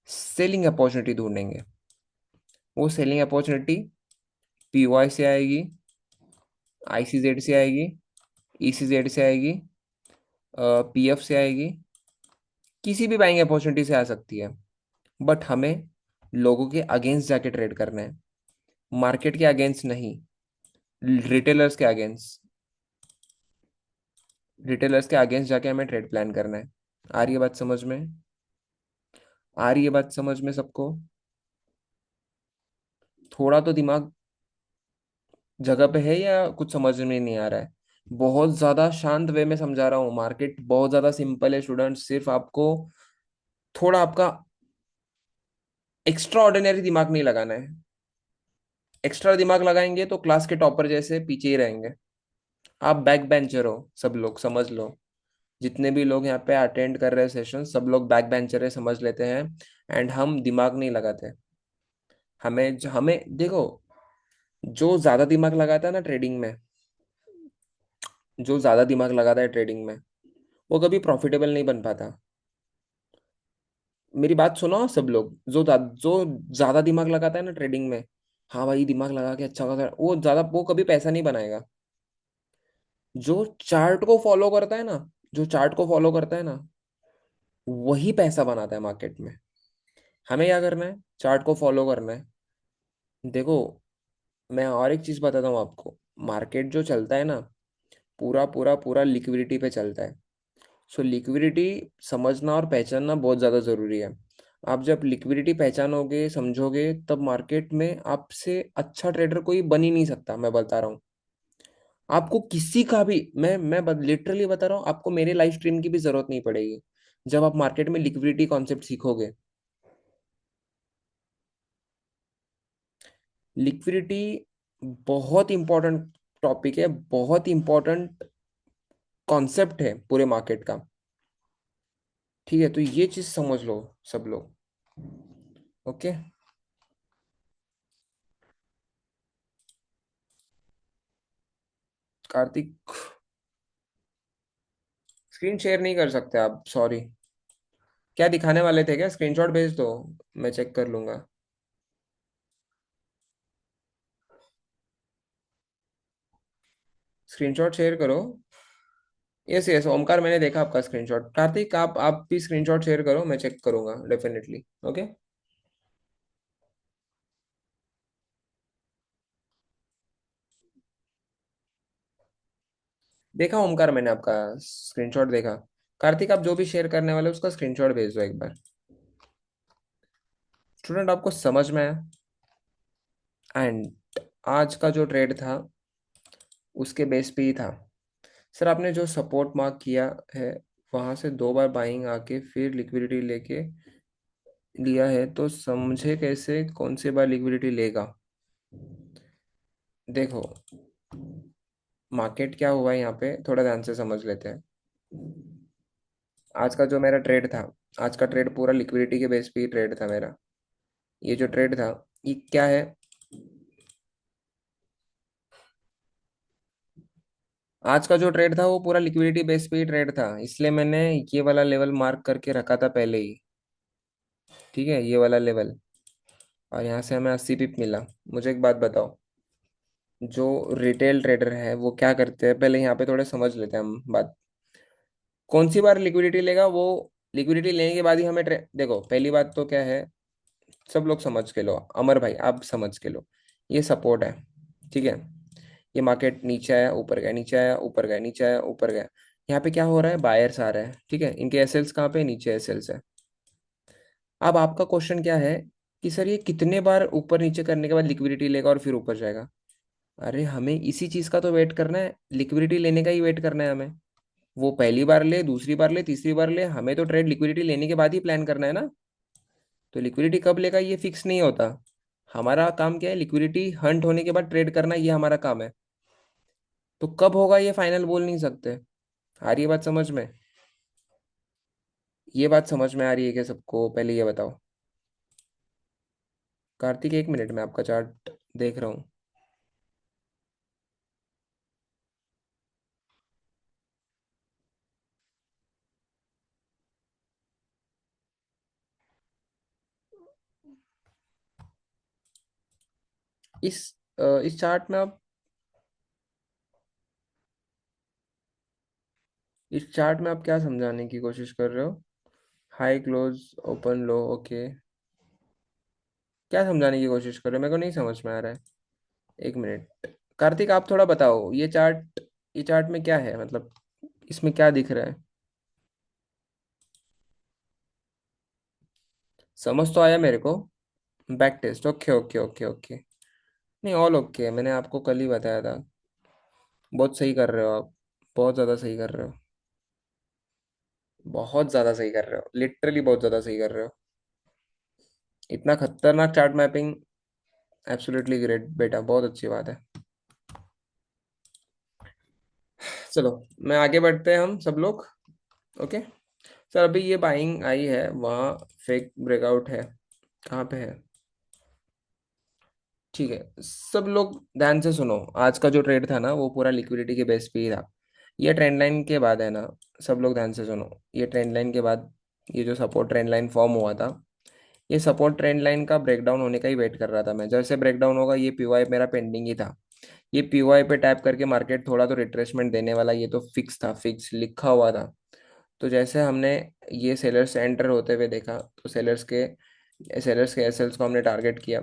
सेलिंग अपॉर्चुनिटी ढूंढेंगे। वो सेलिंग अपॉर्चुनिटी PY से आएगी, ICZ से आएगी, ECZ से आएगी, PF से आएगी, किसी भी बाइंग अपॉर्चुनिटी से आ सकती है। बट हमें लोगों के अगेंस्ट जाके ट्रेड करना है, मार्केट के अगेंस्ट नहीं, रिटेलर्स के अगेंस्ट, रिटेलर्स के अगेंस्ट जाके हमें ट्रेड प्लान करना है। आ रही है बात समझ में? आ रही है बात समझ में सबको? थोड़ा तो दिमाग जगह पे है या कुछ समझ में नहीं आ रहा है? बहुत ज्यादा शांत वे में समझा रहा हूँ, मार्केट बहुत ज्यादा सिंपल है स्टूडेंट, सिर्फ आपको थोड़ा आपका एक्स्ट्रा ऑर्डिनरी दिमाग नहीं लगाना है। एक्स्ट्रा दिमाग लगाएंगे तो क्लास के टॉपर जैसे पीछे ही रहेंगे। आप बैक बेंचर हो, सब लोग समझ लो। जितने भी लोग यहाँ पे अटेंड कर रहे हैं सेशन, सब लोग बैक बेंचर है, समझ लेते हैं। एंड हम दिमाग नहीं लगाते। हमें देखो, जो ज्यादा दिमाग लगाता है ना ट्रेडिंग में, जो ज्यादा दिमाग लगाता है ट्रेडिंग में, वो कभी प्रॉफिटेबल नहीं बन पाता। मेरी बात सुनो सब लोग, जो ज्यादा दिमाग लगाता है ना ट्रेडिंग में, हाँ भाई दिमाग लगा के अच्छा खासा, वो कभी पैसा नहीं बनाएगा। जो चार्ट को फॉलो करता है ना, जो चार्ट को फॉलो करता है ना, वही पैसा बनाता है मार्केट में। हमें क्या करना है, चार्ट को फॉलो करना है। देखो, मैं और एक चीज बताता हूँ आपको, मार्केट जो चलता है ना, पूरा पूरा पूरा लिक्विडिटी पे चलता है। सो लिक्विडिटी समझना और पहचानना बहुत ज़्यादा ज़रूरी है। आप जब लिक्विडिटी पहचानोगे समझोगे, तब मार्केट में आपसे अच्छा ट्रेडर कोई बन ही नहीं सकता, मैं बता रहा हूँ। आपको किसी का भी, मैं लिटरली बता रहा हूँ, आपको मेरे लाइव स्ट्रीम की भी जरूरत नहीं पड़ेगी जब आप मार्केट में लिक्विडिटी कॉन्सेप्ट सीखोगे। लिक्विडिटी बहुत इंपॉर्टेंट टॉपिक है, बहुत इंपॉर्टेंट कॉन्सेप्ट है पूरे मार्केट का। ठीक है, तो ये चीज समझ लो सब लोग। ओके। कार्तिक, स्क्रीन शेयर नहीं कर सकते आप, सॉरी। क्या दिखाने वाले थे, क्या स्क्रीनशॉट भेज दो, मैं चेक कर लूंगा। स्क्रीनशॉट शेयर करो। यस यस ओमकार, मैंने देखा आपका स्क्रीनशॉट। कार्तिक, आप भी स्क्रीनशॉट शेयर करो, मैं चेक करूंगा डेफिनेटली। ओके। देखा ओमकार, मैंने आपका स्क्रीनशॉट देखा। कार्तिक, आप जो भी शेयर करने वाले हो, उसका स्क्रीनशॉट भेज दो एक बार। स्टूडेंट, आपको समझ में आया? एंड आज का जो ट्रेड था, उसके बेस पे ही था। सर, आपने जो सपोर्ट मार्क किया है, वहां से 2 बार बाइंग आके फिर लिक्विडिटी लेके लिया है, तो समझे कैसे कौन सी बार लिक्विडिटी लेगा। देखो, मार्केट क्या हुआ है यहाँ पे, थोड़ा ध्यान से समझ लेते हैं। आज का जो मेरा ट्रेड था, आज का ट्रेड पूरा लिक्विडिटी के बेस पे ही ट्रेड था मेरा। ये जो ट्रेड था, ये क्या है, आज का जो ट्रेड था वो पूरा लिक्विडिटी बेस पे ही ट्रेड था, इसलिए मैंने ये वाला लेवल मार्क करके रखा था पहले ही। ठीक है, ये वाला लेवल। और यहाँ से हमें 80 पिप मिला। मुझे एक बात बताओ, जो रिटेल ट्रेडर है वो क्या करते हैं, पहले यहाँ पे थोड़े समझ लेते हैं हम बात। कौन सी बार लिक्विडिटी लेगा वो? लिक्विडिटी लेने के बाद ही हमें देखो, पहली बात तो क्या है, सब लोग समझ के लो, अमर भाई आप समझ के लो, ये सपोर्ट है, ठीक है। ये मार्केट नीचे आया ऊपर गया, नीचे आया ऊपर गया, नीचे आया ऊपर गया। यहाँ पे क्या हो रहा है, बायर्स आ रहे हैं, ठीक है, इनके एसएल्स कहाँ पे, नीचे एसएल्स है। अब आपका क्वेश्चन क्या है कि सर ये कितने बार ऊपर नीचे करने के बाद लिक्विडिटी लेगा और फिर ऊपर जाएगा? अरे हमें इसी चीज का तो वेट करना है, लिक्विडिटी लेने का ही वेट करना है हमें। वो पहली बार ले, दूसरी बार ले, तीसरी बार ले, हमें तो ट्रेड लिक्विडिटी लेने के बाद ही प्लान करना है ना। तो लिक्विडिटी कब लेगा ये फिक्स नहीं होता। हमारा काम क्या है, लिक्विडिटी हंट होने के बाद ट्रेड करना, ये हमारा काम है। तो कब होगा ये फाइनल बोल नहीं सकते। आ रही है बात समझ में? ये बात समझ में आ रही है क्या सबको, पहले ये बताओ। कार्तिक एक मिनट में आपका चार्ट देख रहा हूँ। इस इस चार्ट में आप, इस चार्ट में आप क्या समझाने की कोशिश कर रहे हो? हाई क्लोज ओपन लो, ओके। क्या समझाने की कोशिश कर रहे हो, मेरे को नहीं समझ में आ रहा है। एक मिनट, कार्तिक आप थोड़ा बताओ, ये चार्ट में क्या है, मतलब इसमें क्या दिख रहा है? समझ तो आया मेरे को। Back test, okay okay okay okay. नहीं, ऑल ओके, मैंने आपको कल ही बताया था। बहुत सही कर रहे हो आप, बहुत ज़्यादा सही कर रहे हो। बहुत ज़्यादा सही कर रहे हो, लिटरली बहुत ज़्यादा सही कर रहे हो। इतना खतरनाक चार्ट मैपिंग, एब्सोल्युटली ग्रेट बेटा, बहुत अच्छी बात है। चलो, मैं आगे बढ़ते हैं हम सब लोग। ओके सर, अभी ये बाइंग आई है, वहाँ फेक ब्रेकआउट है, कहाँ पे है? ठीक है, सब लोग ध्यान से सुनो। आज का जो ट्रेड था ना वो पूरा लिक्विडिटी के बेस पे ही था। ये ट्रेंड लाइन के बाद है ना, सब लोग ध्यान से सुनो। ये ट्रेंड लाइन के बाद, ये जो सपोर्ट ट्रेंड लाइन फॉर्म हुआ था, ये सपोर्ट ट्रेंड लाइन का ब्रेकडाउन होने का ही वेट कर रहा था मैं। जैसे ब्रेकडाउन होगा, ये पीवाई मेरा पेंडिंग ही था। ये पीवाई पे टैप करके मार्केट थोड़ा तो रिट्रेसमेंट देने वाला, ये तो फिक्स था, फिक्स लिखा हुआ था। तो जैसे हमने ये सेलर्स एंटर होते हुए देखा, तो सेलर्स के एसएल्स को हमने टारगेट किया।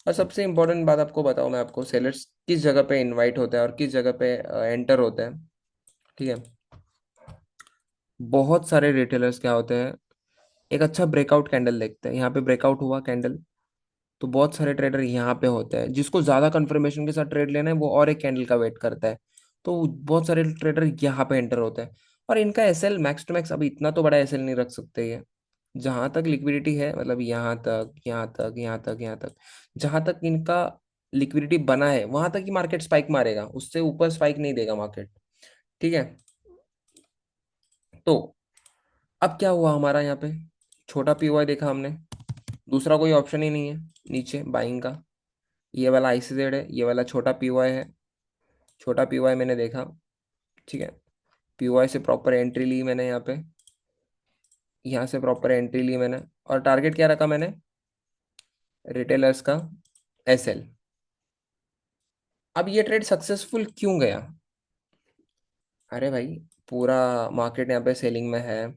और सबसे इंपॉर्टेंट बात आपको बताऊं, मैं आपको सेलर्स किस जगह पे इनवाइट होता है और किस जगह पे एंटर होता है, ठीक है। बहुत सारे रिटेलर्स क्या होते हैं, एक अच्छा ब्रेकआउट कैंडल देखते हैं, यहाँ पे ब्रेकआउट हुआ कैंडल, तो बहुत सारे ट्रेडर यहाँ पे होते हैं। जिसको ज्यादा कंफर्मेशन के साथ ट्रेड लेना है वो और एक कैंडल का वेट करता है। तो बहुत सारे ट्रेडर यहाँ पे एंटर होते हैं। और इनका एसएल मैक्स टू मैक्स, अभी इतना तो बड़ा एसएल नहीं रख सकते ये। जहां तक लिक्विडिटी है, मतलब यहाँ तक, यहाँ तक, यहाँ तक, यहाँ तक, जहां तक इनका लिक्विडिटी बना है वहां तक ही मार्केट स्पाइक मारेगा, उससे ऊपर स्पाइक नहीं देगा मार्केट, ठीक है। तो अब क्या हुआ हमारा यहाँ पे, छोटा पीओआई देखा हमने, दूसरा कोई ऑप्शन ही नहीं है नीचे बाइंग का। ये वाला आईसीजेड है, ये वाला छोटा पीओआई है। छोटा पीओआई मैंने देखा, ठीक है। पीओआई से प्रॉपर एंट्री ली मैंने यहाँ पे, यहाँ से प्रॉपर एंट्री ली मैंने। और टारगेट क्या रखा मैंने, रिटेलर्स का एसएल। अब ये ट्रेड सक्सेसफुल क्यों गया? अरे भाई, पूरा मार्केट यहाँ पे सेलिंग में है,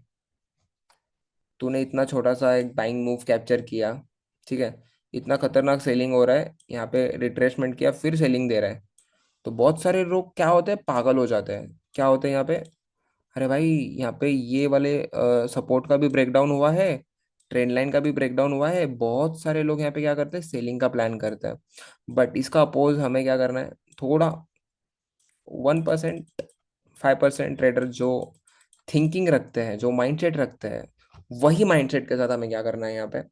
तूने इतना छोटा सा एक बाइंग मूव कैप्चर किया, ठीक है। इतना खतरनाक सेलिंग हो रहा है यहाँ पे, रिट्रेसमेंट किया फिर सेलिंग दे रहा है। तो बहुत सारे लोग क्या होते हैं, पागल हो जाते हैं। क्या होते हैं यहाँ पे, अरे भाई यहाँ पे ये वाले सपोर्ट का भी ब्रेकडाउन हुआ है, ट्रेंड लाइन का भी ब्रेकडाउन हुआ है, बहुत सारे लोग यहाँ पे क्या करते हैं, सेलिंग का प्लान करते हैं। बट इसका अपोज हमें क्या करना है, थोड़ा 1%, 5% ट्रेडर जो थिंकिंग रखते हैं, जो माइंडसेट रखते हैं, वही माइंडसेट के साथ हमें क्या करना है यहाँ पे,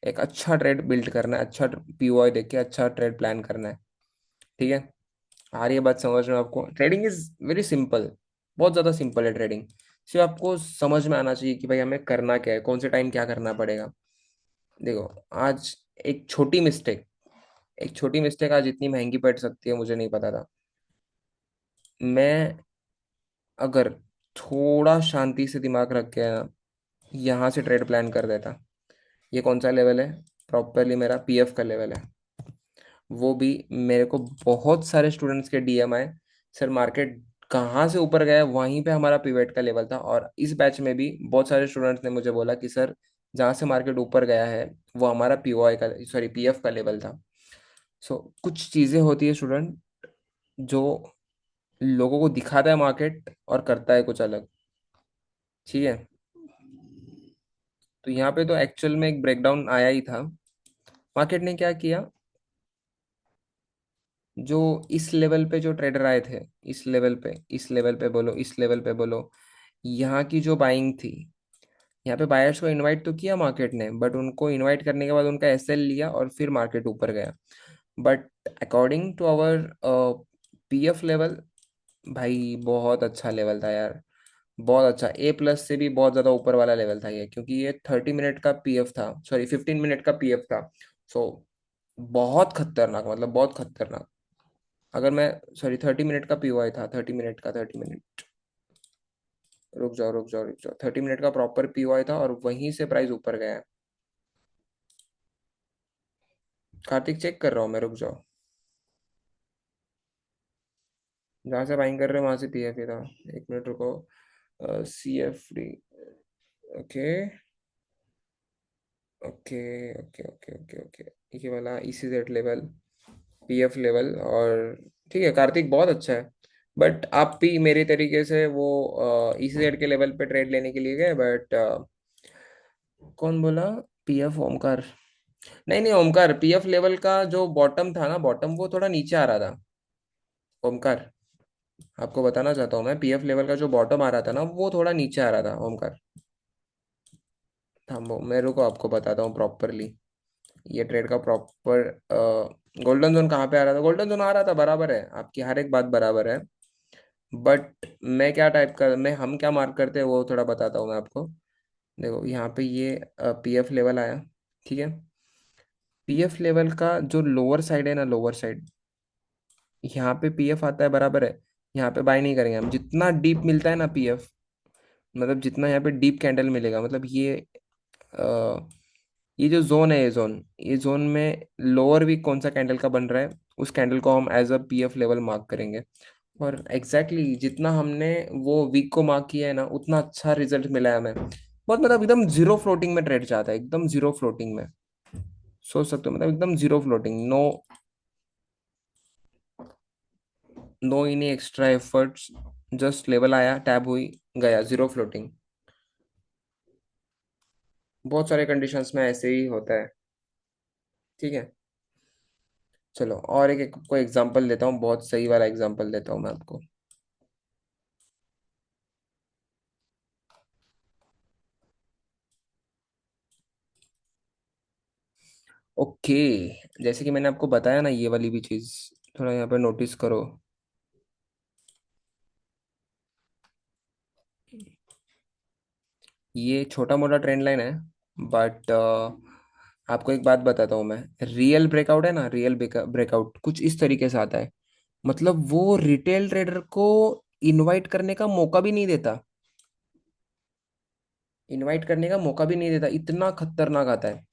एक अच्छा ट्रेड बिल्ड करना है, अच्छा पीओआई देख के अच्छा ट्रेड प्लान करना है, ठीक है। आ रही है बात समझ में आपको? ट्रेडिंग इज वेरी सिंपल, बहुत ज़्यादा सिंपल है ट्रेडिंग। सिर्फ आपको समझ में आना चाहिए कि भाई हमें करना क्या है, कौन से टाइम क्या करना पड़ेगा। देखो, आज एक छोटी मिस्टेक, एक छोटी मिस्टेक आज इतनी महंगी पड़ सकती है, मुझे नहीं पता था। मैं अगर थोड़ा शांति से दिमाग रख के ना यहाँ से ट्रेड प्लान कर देता। ये कौन सा लेवल है, प्रॉपरली मेरा पीएफ का लेवल है। वो भी मेरे को बहुत सारे स्टूडेंट्स के डीएम आए, सर मार्केट कहाँ से ऊपर गया है, वहीं पे हमारा पिवेट का लेवल था। और इस बैच में भी बहुत सारे स्टूडेंट्स ने मुझे बोला कि सर जहाँ से मार्केट ऊपर गया है वो हमारा पीओआई का, सॉरी पीएफ का लेवल था। सो कुछ चीज़ें होती है स्टूडेंट, जो लोगों को दिखाता है मार्केट और करता है कुछ अलग। ठीक है। तो यहाँ पे तो एक्चुअल में एक ब्रेकडाउन आया ही था। मार्केट ने क्या किया, जो इस लेवल पे जो ट्रेडर आए थे, इस लेवल पे, इस लेवल पे बोलो, इस लेवल पे बोलो, यहाँ की जो बाइंग थी, यहाँ पे बायर्स को इनवाइट तो किया मार्केट ने, बट उनको इनवाइट करने के बाद उनका एसएल लिया और फिर मार्केट ऊपर गया। But according to our PF level, भाई बहुत अच्छा लेवल था यार। बहुत अच्छा, ए प्लस से भी बहुत ज़्यादा ऊपर वाला लेवल था ये, क्योंकि ये 30 मिनट का पीएफ था, सॉरी 15 मिनट का पीएफ था। सो बहुत खतरनाक, मतलब बहुत खतरनाक। अगर मैं, सॉरी 30 मिनट का पीओआई था, 30 मिनट का, 30 मिनट, रुक जाओ रुक जाओ रुक जाओ, 30 मिनट का प्रॉपर पीओआई था और वहीं से प्राइस ऊपर गया है। कार्तिक चेक कर रहा हूँ मैं, रुक जाओ। जहाँ से बाइंग कर रहे हो वहां से पीएफ ही था। एक मिनट रुको। C F D. Okay okay okay okay okay okay. ये वाला इसी जेड लेवल, पीएफ लेवल। और ठीक है, कार्तिक बहुत अच्छा है। बट आप भी मेरे तरीके से वो इसी जेड के लेवल पे ट्रेड लेने के लिए गए, बट कौन बोला, पीएफ ओमकार, नहीं नहीं ओमकार, पीएफ लेवल का जो बॉटम था ना, बॉटम वो थोड़ा नीचे आ रहा था। ओमकार, आपको बताना चाहता हूँ मैं, पीएफ लेवल का जो बॉटम आ रहा था ना, वो थोड़ा नीचे आ रहा था ओमकार। थामो, मैं रुको आपको बताता हूँ प्रॉपरली। ये ट्रेड का प्रॉपर गोल्डन जोन कहाँ पे आ रहा था, गोल्डन जोन आ रहा था, बराबर है, आपकी हर एक बात बराबर है। बट मैं क्या टाइप कर, मैं हम क्या मार्क करते हैं वो थोड़ा बताता हूँ मैं आपको। देखो यहाँ पे ये पीएफ लेवल आया, ठीक है। पीएफ लेवल का जो लोअर साइड है ना, लोअर साइड, यहाँ पे पीएफ आता है, बराबर है। यहाँ पे बाय नहीं करेंगे हम, जितना डीप मिलता है ना पीएफ, मतलब जितना यहाँ पे डीप कैंडल मिलेगा, मतलब अ, ये जो जोन है, ये जोन में लोअर वीक कौन सा कैंडल का बन रहा है, उस कैंडल को हम as a PF level mark करेंगे। और एग्जैक्टली जितना हमने वो वीक को मार्क किया है ना, उतना अच्छा रिजल्ट मिला है हमें। बहुत, मतलब एकदम जीरो फ्लोटिंग में ट्रेड चाहता है, एकदम जीरो फ्लोटिंग में। सोच सकते हो, मतलब एकदम zero floating, no, no any extra efforts. Just level आया, टैब हुई, गया, जीरो फ्लोटिंग। बहुत सारे कंडीशंस में ऐसे ही होता है। ठीक है। चलो और एक कोई एग्जांपल देता हूँ, बहुत सही वाला एग्जांपल देता हूँ मैं आपको। ओके, जैसे कि मैंने आपको बताया ना, ये वाली भी चीज थोड़ा यहाँ पे नोटिस करो। ये छोटा मोटा ट्रेंड लाइन है, बट आपको एक बात बताता हूँ मैं। रियल ब्रेकआउट है ना, रियल ब्रेकआउट कुछ इस तरीके से आता है, मतलब वो रिटेल ट्रेडर को इनवाइट करने का मौका भी नहीं देता, इनवाइट करने का मौका भी नहीं देता, इतना खतरनाक आता है।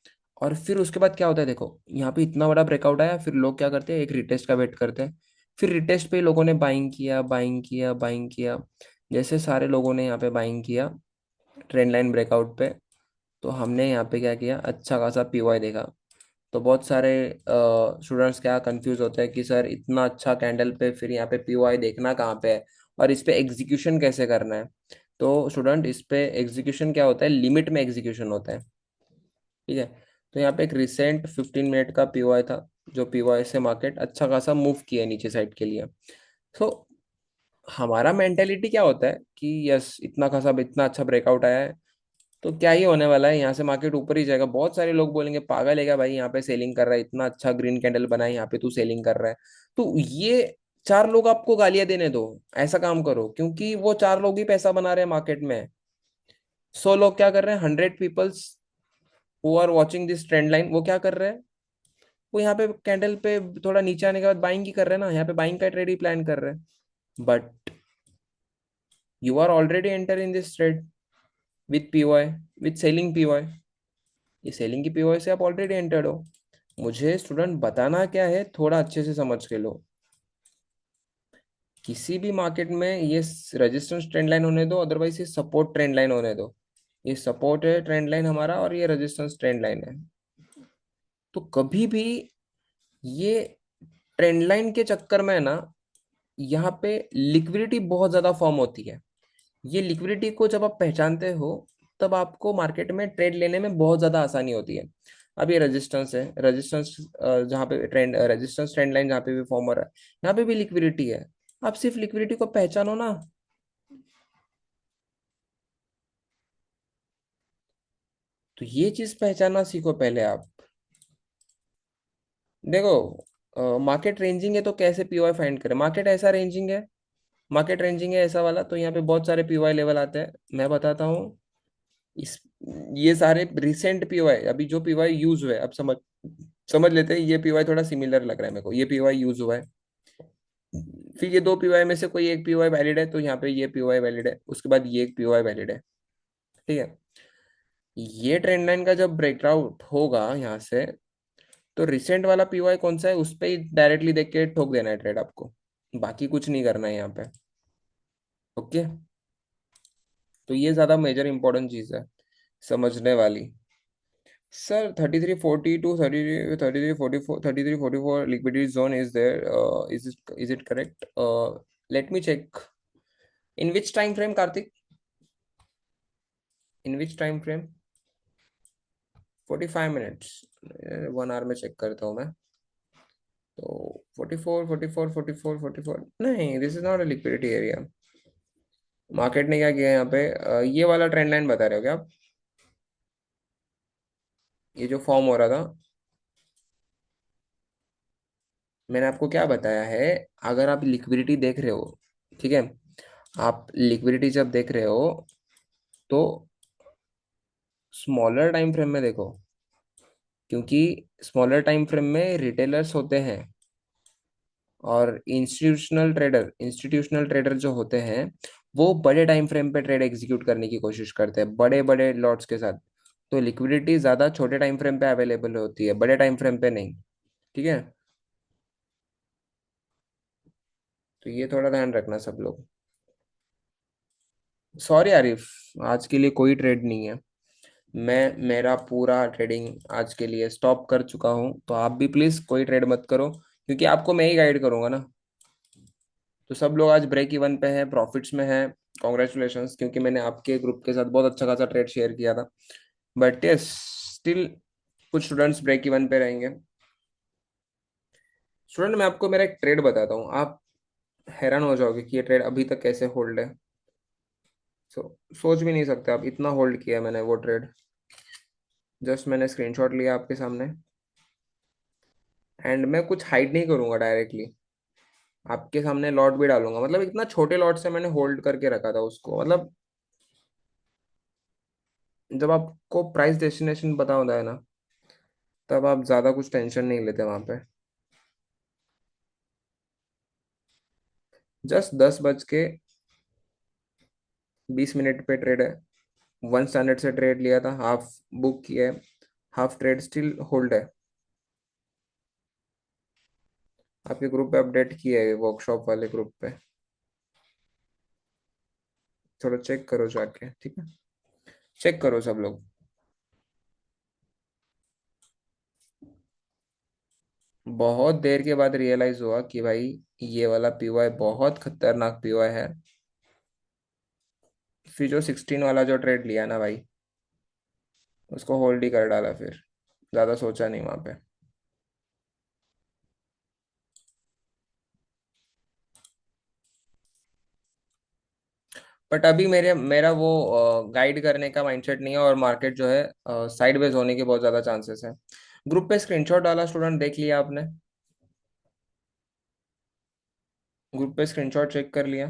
और फिर उसके बाद क्या होता है, देखो यहाँ पे इतना बड़ा ब्रेकआउट आया, फिर लोग क्या करते हैं, एक रिटेस्ट का वेट करते हैं। फिर रिटेस्ट पे लोगों ने बाइंग किया, बाइंग किया, बाइंग किया। जैसे सारे लोगों ने यहाँ पे बाइंग किया ट्रेंड लाइन ब्रेकआउट पे, तो हमने यहाँ पे क्या किया, अच्छा खासा पीवाई देखा। तो बहुत सारे स्टूडेंट्स क्या कंफ्यूज होते हैं कि सर इतना अच्छा कैंडल पे फिर यहाँ पे पीओआई देखना कहाँ पे है, और इस पे एग्जीक्यूशन कैसे करना है। तो स्टूडेंट, इस पे एग्जीक्यूशन क्या होता है, लिमिट में एग्जीक्यूशन होता है। ठीक है। तो यहाँ पे एक रिसेंट 15 मिनट का पीओआई था, जो पीओआई से मार्केट अच्छा खासा मूव किया नीचे साइड के लिए। तो हमारा मेंटेलिटी क्या होता है कि यस, इतना खासा, इतना अच्छा ब्रेकआउट आया है, तो क्या ही होने वाला है, यहाँ से मार्केट ऊपर ही जाएगा। बहुत सारे लोग बोलेंगे पागल है क्या भाई, यहाँ पे सेलिंग कर रहा है, इतना अच्छा ग्रीन कैंडल बना है यहाँ पे, तू सेलिंग कर रहा है। तो ये चार लोग आपको गालियां देने दो, ऐसा काम करो, क्योंकि वो चार लोग ही पैसा बना रहे हैं मार्केट में। 100 लोग क्या कर रहे हैं, 100 peoples who are watching this trend line, वो क्या कर रहे हैं, वो यहाँ पे कैंडल पे थोड़ा नीचे आने के बाद बाइंग ही कर रहे हैं ना, यहाँ पे बाइंग का ट्रेड ही प्लान कर रहे हैं। But you are already enter in this trade with POI, with selling POI. ये सेलिंग की पीओआई से आप ऑलरेडी एंटर्ड हो। मुझे स्टूडेंट बताना क्या है, थोड़ा अच्छे से समझ के लो। किसी भी मार्केट में ये रेजिस्टेंस ट्रेंड लाइन होने दो, अदरवाइज ये सपोर्ट ट्रेंड लाइन होने दो। ये सपोर्ट है ट्रेंड लाइन हमारा, और ये रेजिस्टेंस ट्रेंड लाइन है। तो कभी भी ये ट्रेंड लाइन के चक्कर में है ना, यहाँ पे लिक्विडिटी बहुत ज्यादा फॉर्म होती है। ये लिक्विडिटी को जब आप पहचानते हो, तब आपको मार्केट में ट्रेड लेने में बहुत ज्यादा आसानी होती है। अब ये रेजिस्टेंस है, रेजिस्टेंस जहाँ पे ट्रेंड रेजिस्टेंस ट्रेंड लाइन जहाँ पे भी फॉर्म हो रहा है, यहाँ पे भी लिक्विडिटी है। आप सिर्फ लिक्विडिटी को पहचानो ना। तो ये चीज पहचानना सीखो पहले आप। देखो, मार्केट रेंजिंग है तो कैसे पीओआई फाइंड करें? मार्केट ऐसा रेंजिंग है, मार्केट रेंजिंग है ऐसा वाला, तो यहाँ पे बहुत सारे पीओआई लेवल आते हैं, मैं बताता हूँ। इस ये सारे रिसेंट पीओआई, अभी जो पीओआई यूज हुए, अब समझ समझ लेते हैं। ये पीओआई थोड़ा सिमिलर लग रहा है मेरे को, ये पीओआई यूज हुआ है। फिर ये दो पीओआई में से कोई एक पीओआई वैलिड है, तो यहाँ पे ये पीओआई वैलिड है, उसके बाद ये एक पीओआई वैलिड है। ठीक है। ये ट्रेंड लाइन का जब ब्रेकआउट होगा यहाँ से, तो रिसेंट वाला पीओआई कौन सा है, उस पर ही डायरेक्टली देख के ठोक देना है ट्रेड आपको। बाकी कुछ नहीं करना है यहाँ पे। ओके। तो ये ज्यादा मेजर इंपॉर्टेंट चीज है समझने वाली। Sir, 3342, 3344, 3344 liquidity zone is there. Is it correct? Let me check. In which time frame, Karthik? In which time frame? 45 minutes. 1 hour में चेक करता हूँ मैं। तो 44, 44, 44, 44, नहीं, this is not a liquidity area. Market ने क्या किया यहाँ पे, ये वाला ट्रेंड लाइन बता रहे हो क्या आप? ये जो फॉर्म हो रहा था, मैंने आपको क्या बताया है? अगर आप लिक्विडिटी देख रहे हो, ठीक है, आप लिक्विडिटी जब देख रहे हो, तो स्मॉलर टाइम फ्रेम में देखो। क्योंकि स्मॉलर टाइम फ्रेम में रिटेलर्स होते हैं, और इंस्टीट्यूशनल ट्रेडर जो होते हैं, वो बड़े टाइम फ्रेम पे ट्रेड एग्जीक्यूट करने की कोशिश करते हैं, बड़े बड़े लॉट्स के साथ। तो लिक्विडिटी ज्यादा छोटे टाइम फ्रेम पे अवेलेबल होती है, बड़े टाइम फ्रेम पे नहीं। ठीक है। तो ये थोड़ा ध्यान रखना सब लोग। सॉरी आरिफ, आज के लिए कोई ट्रेड नहीं है। मैं मेरा पूरा ट्रेडिंग आज के लिए स्टॉप कर चुका हूँ, तो आप भी प्लीज कोई ट्रेड मत करो, क्योंकि आपको मैं ही गाइड करूंगा ना। तो सब लोग आज ब्रेक इवन पे हैं, प्रॉफिट्स में हैं। कॉन्ग्रेचुलेशंस, क्योंकि मैंने आपके ग्रुप के साथ बहुत अच्छा खासा ट्रेड शेयर किया था। बट यस, स्टिल कुछ स्टूडेंट्स ब्रेक इवन पे रहेंगे। स्टूडेंट, मैं आपको मेरा एक ट्रेड बताता हूँ, आप हैरान हो जाओगे कि ये ट्रेड अभी तक कैसे होल्ड है। सोच भी नहीं सकते आप, इतना होल्ड किया मैंने वो ट्रेड। जस्ट मैंने स्क्रीनशॉट लिया आपके सामने, एंड मैं कुछ हाइड नहीं करूंगा, डायरेक्टली आपके सामने लॉट भी डालूंगा। मतलब इतना छोटे लॉट से मैंने होल्ड करके रखा था उसको। मतलब जब आपको प्राइस डेस्टिनेशन पता होता है ना, तब आप ज्यादा कुछ टेंशन नहीं लेते वहां पे। जस्ट 10 बज के 20 मिनट पे ट्रेड है। 1 स्टैंडर्ड से ट्रेड लिया था, हाफ बुक किया है, हाफ ट्रेड स्टिल होल्ड है। आपके ग्रुप पे अपडेट किया है, वर्कशॉप वाले ग्रुप पे। थोड़ा चेक करो जाके, ठीक है? चेक करो सब लोग। बहुत देर के बाद रियलाइज हुआ कि भाई ये वाला पीवाई बहुत खतरनाक पीवाई है। फिर जो 16 वाला जो ट्रेड लिया ना भाई, उसको होल्ड ही कर डाला फिर। ज्यादा सोचा नहीं वहां पे। बट अभी मेरे मेरा वो गाइड करने का माइंडसेट नहीं है, और मार्केट जो है साइडवेज होने के बहुत ज्यादा चांसेस है। ग्रुप पे स्क्रीनशॉट डाला, स्टूडेंट देख लिया आपने? ग्रुप पे स्क्रीनशॉट चेक कर लिया?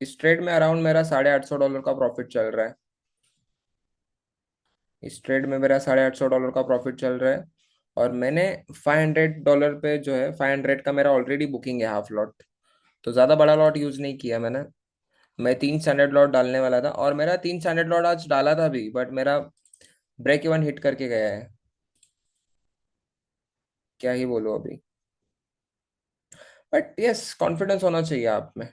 इस ट्रेड में अराउंड मेरा $850 का प्रॉफिट चल रहा है। इस ट्रेड में मेरा $850 का प्रॉफिट चल रहा है। और मैंने $500 पे जो है, 500 का मेरा ऑलरेडी बुकिंग है, हाफ लॉट। तो ज्यादा बड़ा लॉट यूज नहीं किया मैंने। मैं 3 स्टैंडर्ड लॉट डालने वाला था, और मेरा 3 स्टैंडर्ड लॉट आज डाला था भी, बट मेरा ब्रेक इवन हिट करके गया है। क्या ही बोलूं अभी। बट यस, कॉन्फिडेंस होना चाहिए आप में।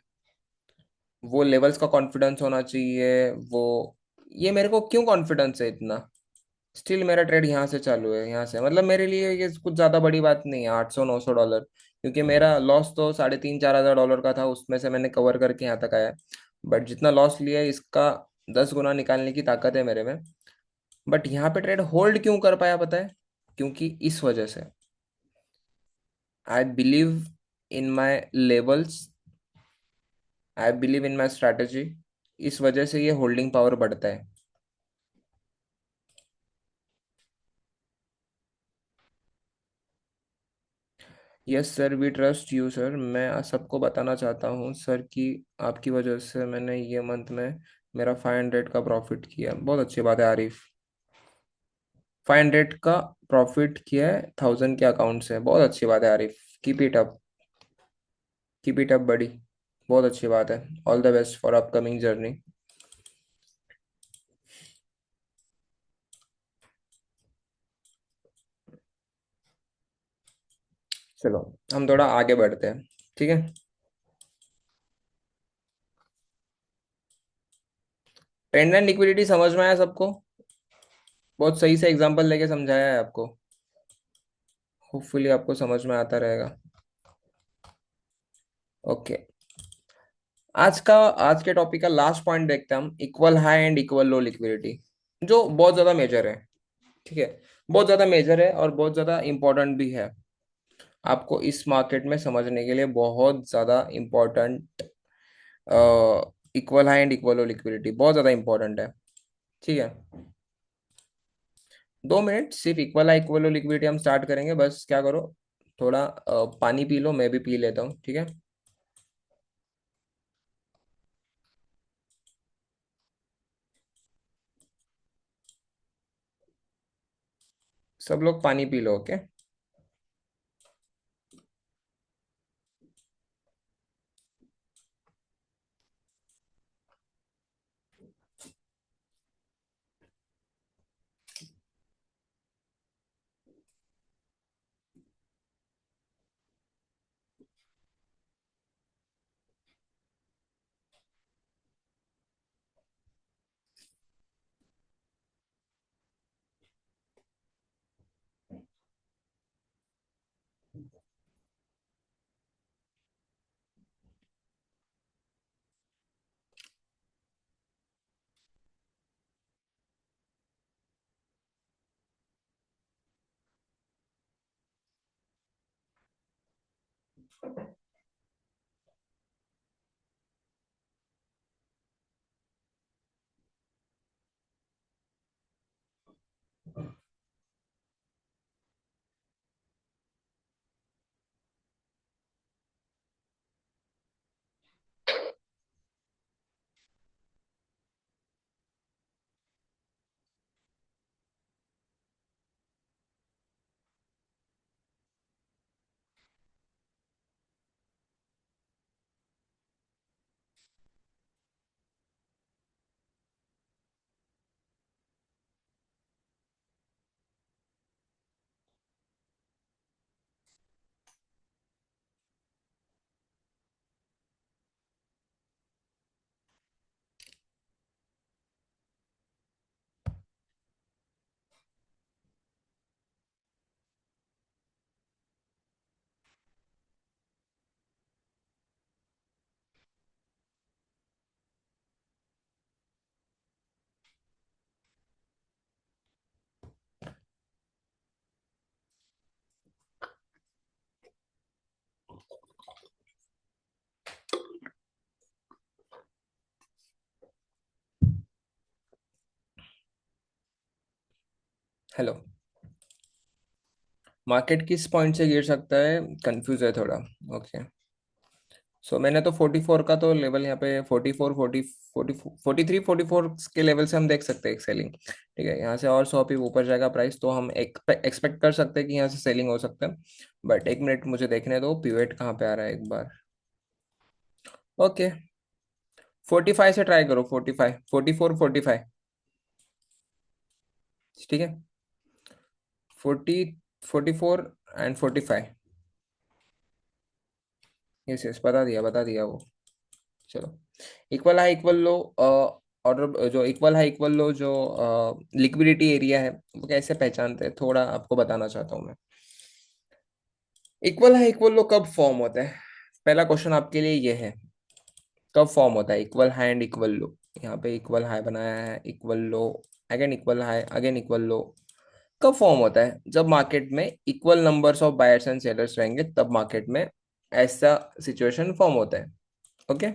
वो लेवल्स का कॉन्फिडेंस होना चाहिए वो। ये मेरे को क्यों कॉन्फिडेंस है इतना? स्टिल मेरा ट्रेड यहाँ से चालू है, यहाँ से, मतलब मेरे लिए ये कुछ ज्यादा बड़ी बात नहीं है, 800 900 डॉलर। क्योंकि मेरा लॉस तो 3,500 4,000 डॉलर का था, उसमें से मैंने कवर करके यहाँ तक आया। बट जितना लॉस लिया है, इसका 10 गुना निकालने की ताकत है मेरे में। बट यहाँ पे ट्रेड होल्ड क्यों कर पाया पता है? क्योंकि इस वजह से I believe in my levels, I believe in my strategy. इस वजह से ये होल्डिंग पावर बढ़ता है। Yes sir, we trust you sir. मैं सबको बताना चाहता हूँ सर कि आपकी वजह से मैंने ये मंथ में मेरा 500 का प्रॉफिट किया। बहुत अच्छी बात है आरिफ। 500 का प्रॉफिट किया है 1000 के अकाउंट से, बहुत अच्छी बात है Arif. Keep it up, keep it up बड़ी। बहुत अच्छी बात है। All the best for upcoming journey. चलो, हम थोड़ा आगे बढ़ते हैं, ठीक है? ट्रेंड एंड लिक्विडिटी समझ में आया सबको? बहुत सही से एग्जांपल लेके समझाया है आपको। होपफुली आपको समझ में आता रहेगा। ओके। आज के टॉपिक का लास्ट पॉइंट देखते हैं हम, equal high and equal low liquidity, जो बहुत ज्यादा मेजर है। ठीक है, बहुत ज्यादा मेजर है और बहुत ज्यादा इंपॉर्टेंट भी है। आपको इस मार्केट में समझने के लिए बहुत ज्यादा important, equal high and equal low liquidity बहुत ज्यादा इंपॉर्टेंट है। ठीक है, 2 मिनट सिर्फ equal high equal low liquidity हम स्टार्ट करेंगे। बस क्या करो, थोड़ा पानी पी लो, मैं भी पी लेता हूँ, ठीक है? सब लोग पानी P low, okay? Hello. Market किस पॉइंट से गिर सकता है, कंफ्यूज है थोड़ा। ओके। सो मैंने तो 44 का तो लेवल यहाँ पे, 44 40 43 44 के लेवल से हम देख सकते हैं एक सेलिंग। ठीक है, यहाँ से और 100 पे ऊपर जाएगा प्राइस, तो हम एक एक्सपेक्ट कर सकते हैं कि यहाँ से सेलिंग हो सकता है। बट 1 मिनट मुझे देखने दो, पिवट कहाँ पे आ रहा है एक बार। ओके, 45 से ट्राई करो, 45, 44, 45। ठीक है। 40, 44 एंड 45। यस यस, बता दिया वो। चलो। इक्वल हाई इक्वल लो। ऑर्डर जो इक्वल हाई इक्वल लो, जो लिक्विडिटी एरिया है, वो कैसे पहचानते हैं, थोड़ा आपको बताना चाहता हूँ मैं। इक्वल हाई इक्वल लो कब फॉर्म होता है? पहला क्वेश्चन आपके लिए ये है, कब फॉर्म होता है equal high and equal low? यहाँ पे इक्वल हाई बनाया है, equal low, again equal high, again equal low. कब फॉर्म होता है? जब मार्केट में equal numbers of buyers and sellers रहेंगे, तब मार्केट में ऐसा सिचुएशन फॉर्म होता है। ओके।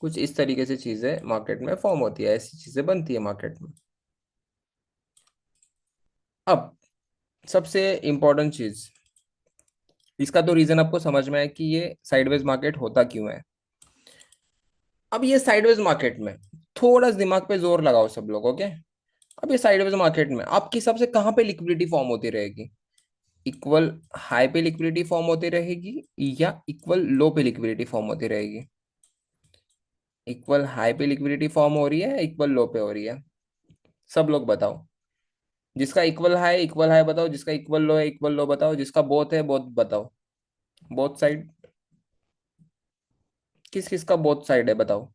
कुछ इस तरीके से चीजें मार्केट में फॉर्म होती है, ऐसी चीजें बनती है मार्केट में। अब सबसे इंपॉर्टेंट चीज, इसका तो रीजन आपको समझ में है कि ये साइडवेज मार्केट होता क्यों है। अब ये साइडवेज मार्केट में थोड़ा सा दिमाग पे जोर लगाओ सब लोग, ओके। अब ये साइडवेज मार्केट में आपके हिसाब से कहाँ पे लिक्विडिटी फॉर्म होती रहेगी? इक्वल हाई पे लिक्विडिटी फॉर्म होती रहेगी, या इक्वल लो पे लिक्विडिटी फॉर्म होती रहेगी? इक्वल हाई पे लिक्विडिटी फॉर्म हो रही है, इक्वल लो पे हो रही है? सब लोग बताओ। जिसका इक्वल हाई बताओ, जिसका इक्वल लो है इक्वल लो बताओ, जिसका बोथ है बोथ बताओ। Both side. किस किस का बोथ साइड है बताओ।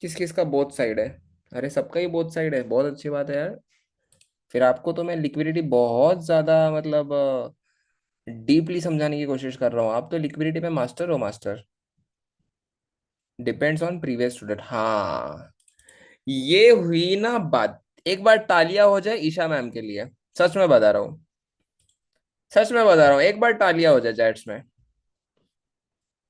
किस किस का बोथ साइड है? अरे सबका ही बोथ साइड है, बहुत अच्छी बात है यार। फिर आपको तो मैं लिक्विडिटी बहुत ज्यादा मतलब डीपली समझाने की कोशिश कर रहा हूँ, आप तो लिक्विडिटी में मास्टर हो, master. Depends on previous student, हाँ। ये हुई ना बात। एक बार तालियां हो जाए ईशा मैम के लिए। सच में बता रहा हूँ। सच में बता रहा हूँ, एक बार तालियां हो जाए चैट्स में।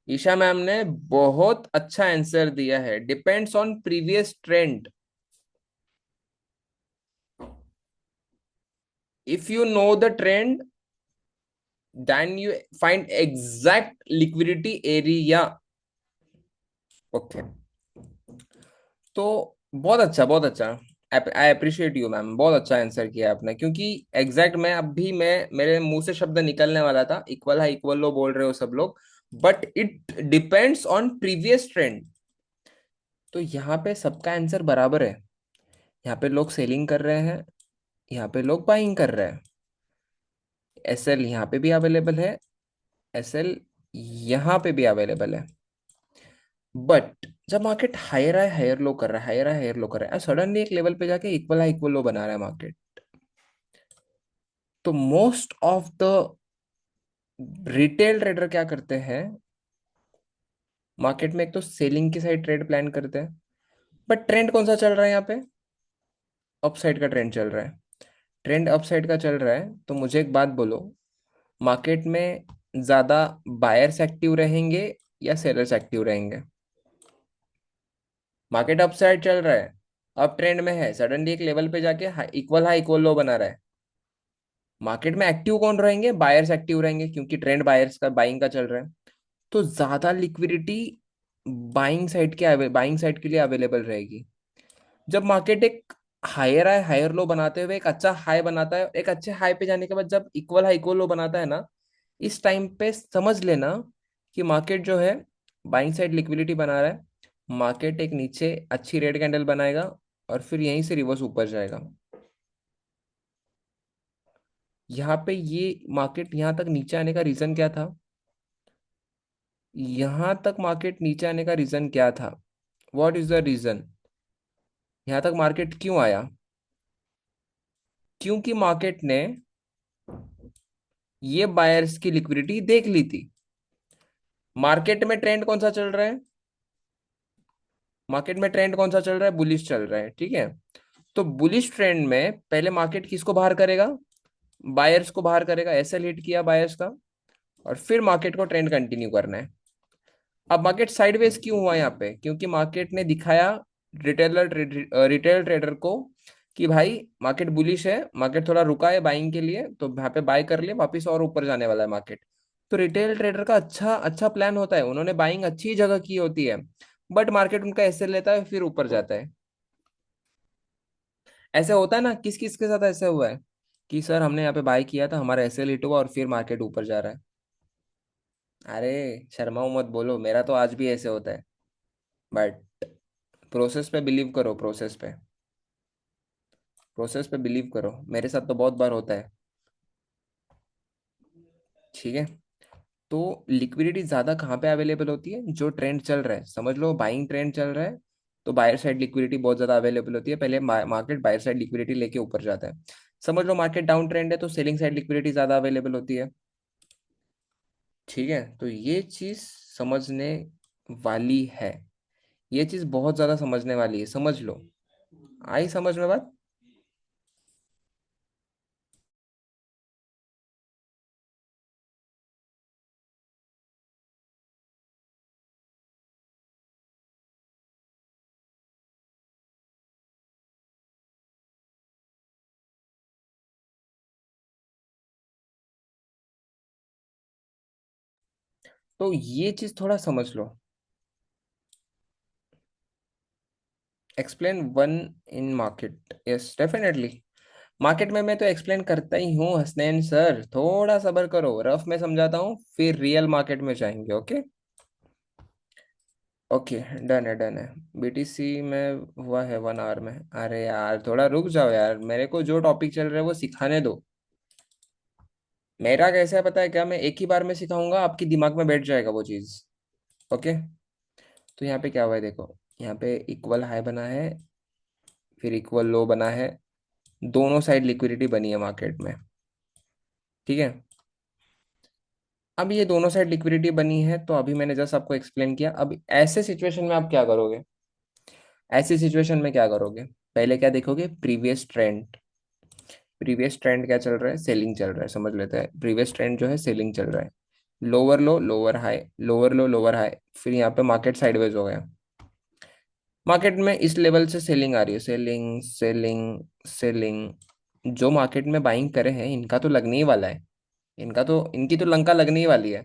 ईशा मैम ने बहुत अच्छा आंसर दिया है, depends on previous trend. If you know the trend, then you find exact liquidity area. Okay. तो बहुत अच्छा, बहुत अच्छा। आई अप्रिशिएट यू मैम, बहुत अच्छा आंसर किया आपने, क्योंकि एग्जैक्ट मैं मेरे मुंह से शब्द निकलने वाला था, इक्वल है इक्वल लो बोल रहे हो सब लोग, but it depends on previous trend. तो यहाँ पे सबका आंसर बराबर है। यहाँ पे लोग सेलिंग कर रहे हैं, यहाँ पे लोग बाइंग कर रहे हैं। एसएल यहाँ पे भी अवेलेबल है, एसएल यहाँ पे भी अवेलेबल है। बट जब मार्केट हायर है हायर लो कर रहा है, हायर है हायर लो कर रहा है, सडनली एक लेवल पे जाके इक्वल है इक्वल लो बना रहा है मार्केट। तो most of the retail trader क्या करते हैं? मार्केट में एक तो सेलिंग की साइड ट्रेड प्लान करते हैं। बट ट्रेंड कौन सा चल रहा है यहाँ पे? अपसाइड का ट्रेंड चल रहा है। ट्रेंड अपसाइड का चल रहा है, तो मुझे एक बात बोलो, मार्केट में ज्यादा बायर्स एक्टिव रहेंगे या सेलर्स एक्टिव रहेंगे? मार्केट अपसाइड चल रहा है, अब ट्रेंड में है, सडनली एक लेवल पे जाके इक्वल हाई इक्वल लो बना रहा है। मार्केट में एक्टिव कौन रहेंगे? बायर्स एक्टिव रहेंगे, क्योंकि ट्रेंड बायर्स का बाइंग का चल रहा है। तो ज्यादा लिक्विडिटी बाइंग साइड के लिए अवेलेबल रहेगी। जब मार्केट एक हायर हाई हायर लो बनाते हुए एक अच्छा हाई बनाता है, एक अच्छे हाई पे जाने के बाद जब इक्वल हाई इक्वल लो बनाता है ना, इस टाइम पे समझ लेना कि मार्केट जो है बाइंग साइड लिक्विडिटी बना रहा है। मार्केट एक नीचे अच्छी रेड कैंडल बनाएगा, और फिर यहीं से रिवर्स ऊपर जाएगा। यहाँ पे ये मार्केट यहाँ तक नीचे आने का रीजन क्या था? यहाँ तक मार्केट नीचे आने का रीजन क्या था? What is the reason? यहाँ तक मार्केट क्यों आया? क्योंकि मार्केट ने ये बायर्स की लिक्विडिटी देख ली थी। मार्केट में ट्रेंड कौन सा चल रहा है? मार्केट में ट्रेंड कौन सा चल रहा है? बुलिश चल रहा है, ठीक है। तो बुलिश ट्रेंड में पहले मार्केट किसको बाहर करेगा? बायर्स को बाहर करेगा, एसएल हिट किया बायर्स का, और फिर मार्केट को ट्रेंड कंटिन्यू करना है। अब मार्केट साइडवेज क्यों हुआ यहाँ पे? क्योंकि मार्केट ने दिखाया रिटेल ट्रेडर को कि भाई मार्केट बुलिश है, मार्केट थोड़ा रुका है बाइंग के लिए, तो यहाँ पे बाय कर लिए, वापस और ऊपर जाने वाला है मार्केट। तो रिटेल ट्रेडर का अच्छा अच्छा प्लान होता है, उन्होंने बाइंग अच्छी जगह की होती है, बट मार्केट उनका ऐसे लेता है फिर ऊपर जाता है। ऐसे होता है ना, किस किस के साथ ऐसे हुआ है कि सर हमने यहाँ पे बाय किया था, हमारा ऐसे हिट हुआ और फिर मार्केट ऊपर जा रहा है। अरे शर्माओ मत, बोलो, मेरा तो आज भी ऐसे होता है। बट प्रोसेस पे बिलीव करो, प्रोसेस पे बिलीव करो, मेरे साथ तो बहुत बार होता है। ठीक है। तो लिक्विडिटी ज्यादा कहाँ पे अवेलेबल होती है? जो ट्रेंड चल रहा है, समझ लो बाइंग ट्रेंड चल रहा है, तो बायर साइड लिक्विडिटी बहुत ज्यादा अवेलेबल होती है। पहले मार्केट बायर साइड लिक्विडिटी लेके ऊपर जाता है। समझ लो मार्केट डाउन ट्रेंड है, तो सेलिंग साइड लिक्विडिटी ज्यादा अवेलेबल होती है। ठीक है, तो ये चीज समझने वाली है। ये चीज बहुत ज्यादा समझने वाली है, समझ लो। आई समझ में बात? तो ये चीज थोड़ा समझ लो। Explain one in market, yes definitely. Market में मैं तो एक्सप्लेन करता ही हूँ हसनैन सर, थोड़ा सब्र करो, रफ में समझाता हूँ, फिर रियल मार्केट में जाएंगे। ओके। ओके, डन है, डन है। बीटीसी में हुआ है 1 आवर में। अरे यार थोड़ा रुक जाओ यार, मेरे को जो टॉपिक चल रहा है वो सिखाने दो। मेरा कैसा है पता है क्या? मैं एक ही बार में सिखाऊंगा, आपकी दिमाग में बैठ जाएगा वो चीज। ओके। तो यहाँ पे क्या हुआ है देखो, यहाँ पे इक्वल हाई बना है, फिर इक्वल लो बना है। दोनों साइड लिक्विडिटी बनी है मार्केट में। ठीक है। अब ये दोनों साइड लिक्विडिटी बनी है, तो अभी मैंने जस्ट आपको एक्सप्लेन किया। अब ऐसे सिचुएशन में आप क्या करोगे? ऐसी सिचुएशन में क्या करोगे? पहले क्या देखोगे? Previous trend. प्रीवियस ट्रेंड क्या चल रहा है? सेलिंग चल रहा है, समझ लेते हैं। प्रीवियस ट्रेंड जो है सेलिंग चल रहा है। लोअर लो लोअर हाई, लोअर लो लोअर हाई। फिर यहाँ पे मार्केट साइडवेज हो गया। मार्केट में इस लेवल से सेलिंग आ रही है, सेलिंग सेलिंग सेलिंग। जो मार्केट में बाइंग करे हैं इनका तो लगने ही वाला है। इनकी तो लंका लगने ही वाली है।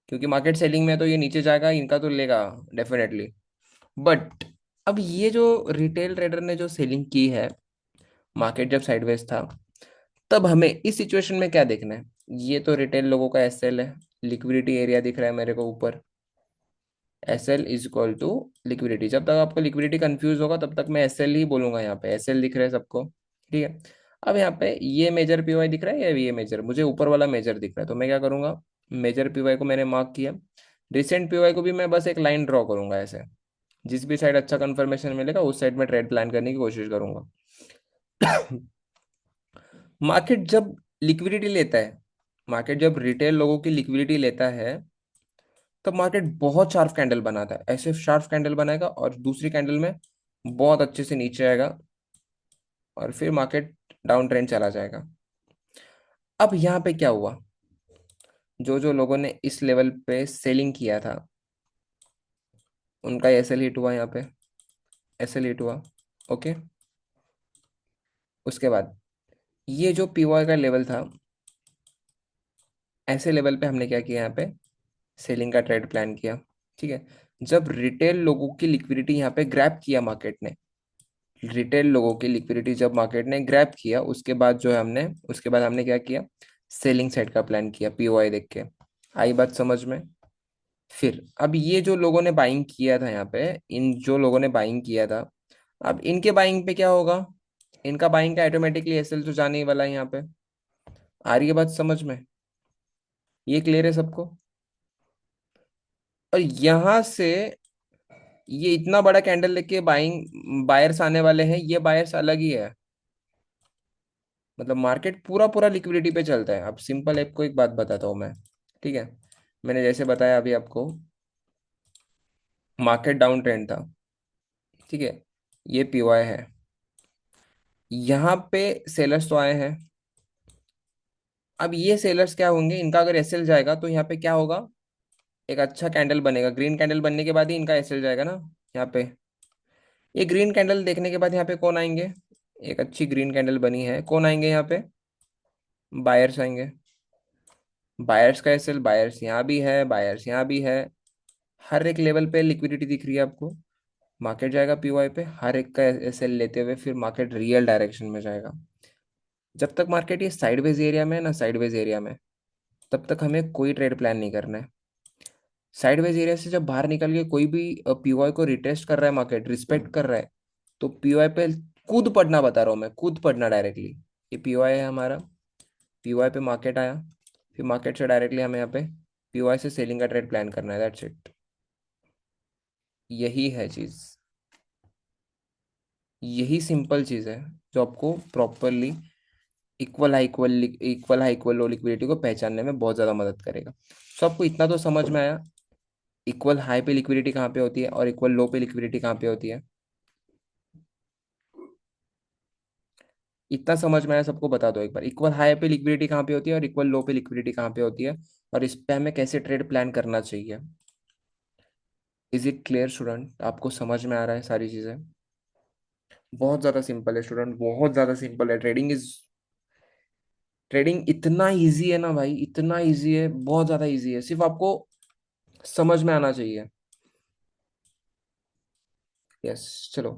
क्योंकि मार्केट सेलिंग में है, तो ये नीचे जाएगा, इनका तो लेगा डेफिनेटली। बट अब ये जो रिटेल ट्रेडर ने जो सेलिंग की है, मार्केट जब साइडवेज था, तब हमें इस सिचुएशन में क्या देखना है? ये तो रिटेल लोगों का एसएल है, लिक्विडिटी एरिया दिख रहा है मेरे को ऊपर। S L is equal to liquidity. जब तक आपको लिक्विडिटी कंफ्यूज होगा तब तक मैं एस एल ही बोलूंगा। यहाँ पे एस एल दिख रहा है सबको? ठीक है। अब यहाँ पे ये मेजर पीवाई दिख रहा है या ये मेजर? मुझे ऊपर वाला मेजर दिख रहा है, तो मैं क्या करूंगा? मेजर पीवाई को मैंने मार्क किया। रिसेंट पीवाई को भी मैं बस एक लाइन ड्रॉ करूंगा ऐसे। जिस भी साइड अच्छा कंफर्मेशन मिलेगा उस साइड में ट्रेड प्लान करने की कोशिश करूंगा। मार्केट जब लिक्विडिटी लेता है, मार्केट जब रिटेल लोगों की लिक्विडिटी लेता है, तब मार्केट बहुत शार्प कैंडल बनाता है। ऐसे शार्प कैंडल बनाएगा और दूसरी कैंडल में बहुत अच्छे से नीचे आएगा, और फिर मार्केट डाउन ट्रेंड चला जाएगा। अब यहाँ पे क्या हुआ? जो जो लोगों ने इस लेवल पे सेलिंग किया था, उनका एसएल हिट हुआ यहाँ पे। एसएल हिट हुआ। ओके। उसके बाद ये जो पीवाई का लेवल था, ऐसे लेवल पे हमने क्या किया? यहाँ पे सेलिंग का ट्रेड प्लान किया। ठीक है। जब रिटेल लोगों की लिक्विडिटी यहाँ पे ग्रैब किया मार्केट ने, रिटेल लोगों की लिक्विडिटी जब मार्केट ने ग्रैब किया, उसके बाद जो है हमने, उसके बाद हमने क्या किया? सेलिंग साइड का प्लान किया पीओआई देख के। आई बात समझ में? फिर अब ये जो लोगों ने बाइंग किया था यहाँ पे, इन जो लोगों ने बाइंग किया था, अब इनके बाइंग पे क्या होगा? इनका बाइंग का ऑटोमेटिकली एसएल तो जाने ही वाला है यहाँ पे। आ रही है बात समझ में? ये क्लियर है सबको? और यहाँ से ये इतना बड़ा कैंडल लेके बाइंग बायर्स आने वाले हैं, ये बायर्स अलग ही है। मतलब मार्केट पूरा पूरा लिक्विडिटी पे चलता है। अब सिंपल आपको एक बात बताता हूँ मैं। ठीक है। मैंने जैसे बताया अभी आपको, मार्केट डाउन ट्रेंड था। ठीक है। ये पीवाई है। यहाँ पे सेलर्स तो आए हैं। अब ये सेलर्स क्या होंगे? इनका अगर एसएल जाएगा तो यहाँ पे क्या होगा? एक अच्छा कैंडल बनेगा, ग्रीन कैंडल बनने के बाद ही इनका एसएल जाएगा ना यहाँ पे। ये ग्रीन कैंडल देखने के बाद यहाँ पे कौन आएंगे? एक अच्छी ग्रीन कैंडल बनी है, कौन आएंगे यहाँ पे? बायर्स आएंगे। बायर्स का एसएल, बायर्स यहाँ भी है, बायर्स यहाँ भी है। हर एक लेवल पे लिक्विडिटी दिख रही है आपको। मार्केट जाएगा पीवाई पे, हर एक का एसएल लेते हुए फिर मार्केट रियल डायरेक्शन में जाएगा। जब तक मार्केट ये साइडवेज एरिया में है ना, साइडवेज एरिया में, तब तक हमें कोई ट्रेड प्लान नहीं करना है। साइडवेज एरिया से जब बाहर निकल के कोई भी पीओआई को रिटेस्ट कर रहा है, मार्केट रिस्पेक्ट कर रहा है, तो पीओआई पे कूद पड़ना, बता रहा हूँ मैं, कूद पड़ना डायरेक्टली। ये पीओआई है हमारा। पीओआई पे मार्केट आया, फिर मार्केट से डायरेक्टली हमें यहाँ पे पीओआई से सेलिंग का ट्रेड प्लान करना है, दैट्स इट। यही है चीज़। यही सिंपल चीज़ है जो आपको properly equal high equal low liquidity को पहचानने में बहुत ज़्यादा मदद करेगा। तो आपको इतना तो समझ में आया, इक्वल हाई पे लिक्विडिटी कहाँ पे होती है और इक्वल लो पे लिक्विडिटी कहाँ पे होती है। इतना समझ में आया सबको, बता दो एक बार, इक्वल हाई पे लिक्विडिटी कहाँ पे होती है और इक्वल लो पे लिक्विडिटी कहाँ पे होती है, और इस पे हमें कैसे ट्रेड प्लान करना चाहिए। Is it clear student? आपको समझ में आ रहा है सारी चीज़ें? बहुत ज़्यादा सिंपल है स्टूडेंट, बहुत ज़्यादा सिंपल है। ट्रेडिंग इतना इजी है ना भाई, इतना इजी है, बहुत ज़्यादा इजी है, सिर्फ आपको समझ में आना चाहिए। यस। चलो,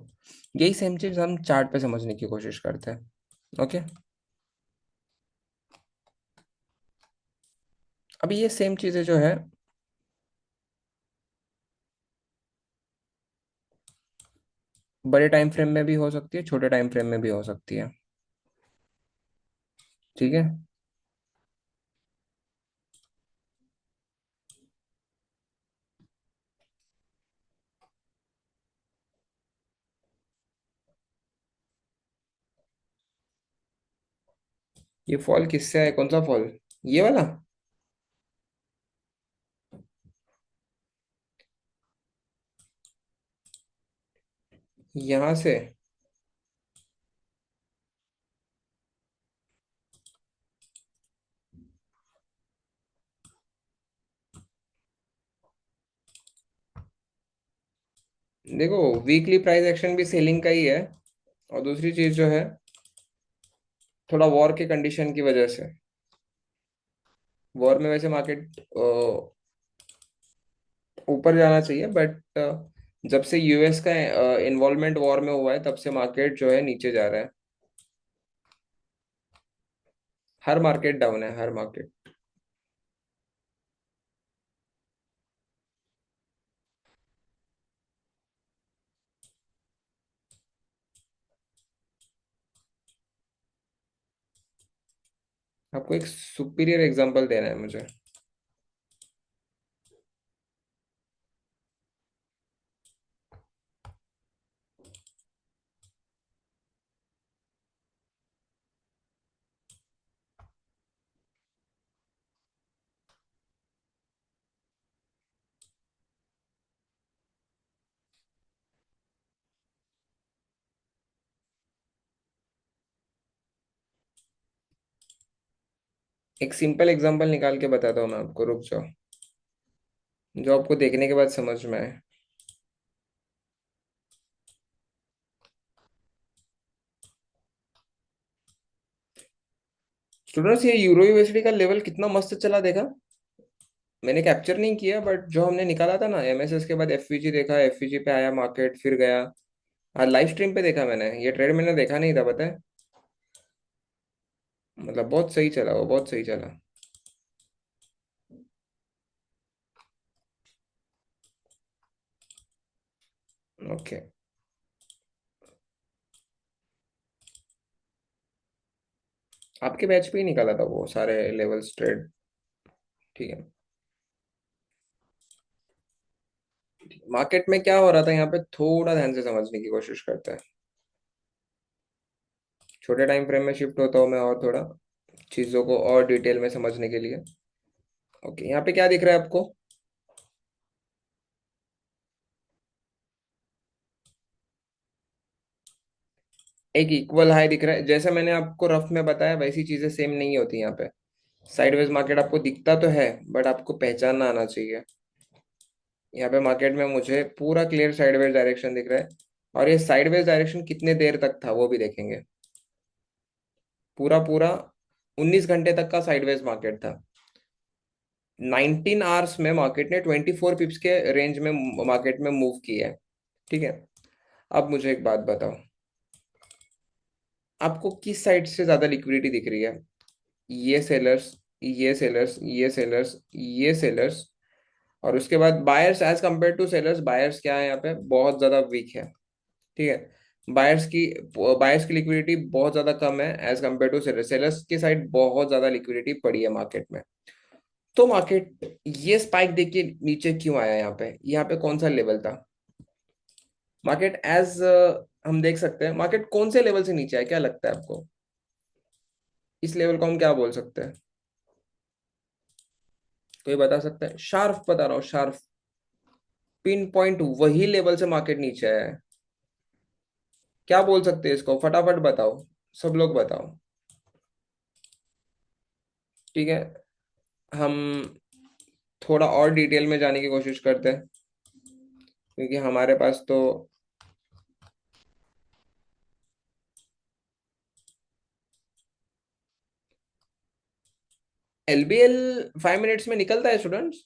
यही सेम चीज़ हम चार्ट पे समझने की कोशिश करते हैं। ओके। अभी ये सेम चीज़ें जो है, बड़े टाइम फ्रेम में भी हो सकती है, छोटे टाइम फ्रेम में भी हो सकती है। ठीक है। ये फॉल किससे है? कौन सा फॉल? ये वाला? यहाँ से? देखो, वीकली प्राइस एक्शन भी सेलिंग का ही है, और दूसरी चीज जो है, थोड़ा वॉर के कंडीशन की वजह से, वॉर में वैसे मार्केट ऊपर जाना चाहिए, बट जब से यूएस का इन्वॉल्वमेंट वॉर में हुआ है, तब से मार्केट जो है नीचे जा रहा है। हर मार्केट डाउन है, हर मार्केट। आपको एक सुपीरियर एग्जांपल देना है मुझे। एक सिंपल एग्जांपल निकाल के बताता हूँ मैं आपको, रुक जाओ, जो आपको देखने के बाद समझ में आए। स्टूडेंट्स, ये यूरो यूएसडी का लेवल कितना मस्त चला, देखा? मैंने कैप्चर नहीं किया, बट जो हमने निकाला था ना एमएसएस के बाद, एफवीजी देखा, एफवीजी पे आया मार्केट, फिर गया। आज लाइव स्ट्रीम पे देखा मैंने, ये ट्रेड मैंने देखा नहीं था, पता है? मतलब बहुत सही चला वो, बहुत सही चला। ओके। आपके बैच पे ही निकाला था वो सारे लेवल्स ट्रेड। ठीक है। मार्केट में क्या हो रहा था यहाँ पे, थोड़ा ध्यान से समझने की कोशिश करते हैं। छोटे टाइम फ्रेम में शिफ्ट होता हूँ मैं, और थोड़ा चीज़ों को और डिटेल में समझने के लिए। ओके, यहाँ पे क्या दिख रहा है आपको? एक इक्वल हाई दिख रहा है, जैसे मैंने आपको रफ में बताया वैसी चीजें सेम नहीं होती यहाँ पे। साइडवेज मार्केट आपको दिखता तो है, बट आपको पहचानना आना चाहिए। यहाँ पे मार्केट में मुझे पूरा क्लियर साइडवेज डायरेक्शन दिख रहा है, और ये साइडवेज डायरेक्शन कितने देर तक था वो भी देखेंगे। पूरा पूरा 19 घंटे तक का साइडवेज मार्केट था। 19 आवर्स में मार्केट ने 24 पिप्स के रेंज में मार्केट में मूव किया है। ठीक है। अब मुझे एक बात बताओ, आपको किस साइड से ज्यादा लिक्विडिटी दिख रही है? ये सेलर्स, ये सेलर्स, ये सेलर्स, ये सेलर्स, और उसके बाद buyers as compare to sellers, buyers क्या है यहाँ पे, बहुत ज्यादा वीक है। ठीक है, बायर्स की लिक्विडिटी बहुत ज्यादा कम है as compare to sellers. Sellers की साइड बहुत ज्यादा लिक्विडिटी पड़ी है मार्केट में। तो मार्केट ये स्पाइक देख के नीचे क्यों आया यहाँ पे कौन सा लेवल था? मार्केट एज हम देख सकते हैं, मार्केट कौन से लेवल से नीचे आया, क्या लगता है आपको? इस लेवल को हम क्या बोल सकते हैं? कोई बता सकता है? शार्प बता रहा हूँ, शार्प पिन पॉइंट वही लेवल से मार्केट नीचे आया है। क्या बोल सकते हैं इसको, फटाफट बताओ, सब लोग बताओ। ठीक है, हम थोड़ा और डिटेल में जाने की कोशिश करते हैं, क्योंकि हमारे पास तो एलबीएल 5 मिनट्स में निकलता है स्टूडेंट्स।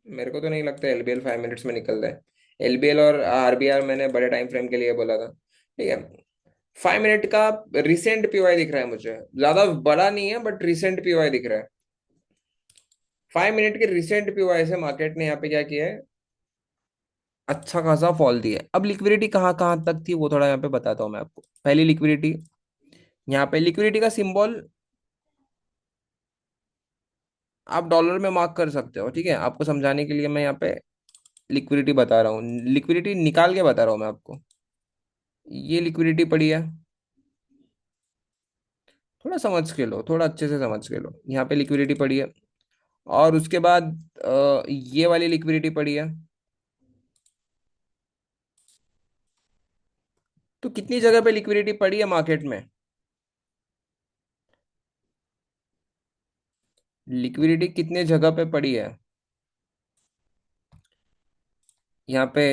मेरे को तो नहीं लगता एलबीएल 5 मिनट्स में निकलता है। एलबीएल और आरबीआर मैंने बड़े टाइम फ्रेम के लिए बोला था। ठीक है, 5 मिनट का रिसेंट पीवाई दिख रहा है मुझे, ज्यादा बड़ा नहीं है बट रिसेंट पीवाई दिख रहा है। 5 मिनट के रिसेंट पीवाई से मार्केट ने यहाँ पे क्या किया है, अच्छा खासा फॉल दिया है। अब लिक्विडिटी कहाँ कहाँ तक थी वो थोड़ा यहाँ पे बताता हूँ मैं आपको। पहली लिक्विडिटी, यहाँ पे लिक्विडिटी का सिंबल आप डॉलर में मार्क कर सकते हो। ठीक है, आपको समझाने के लिए मैं यहाँ पे लिक्विडिटी बता रहा हूँ, लिक्विडिटी निकाल के बता रहा हूँ मैं आपको। ये लिक्विडिटी पड़ी है, थोड़ा समझ के लो, थोड़ा अच्छे से समझ के लो। यहाँ पे लिक्विडिटी पड़ी है, और उसके बाद ये वाली लिक्विडिटी पड़ी है। तो कितनी जगह पे लिक्विडिटी पड़ी है मार्केट में? लिक्विडिटी कितने जगह पे पड़ी है यहाँ पे?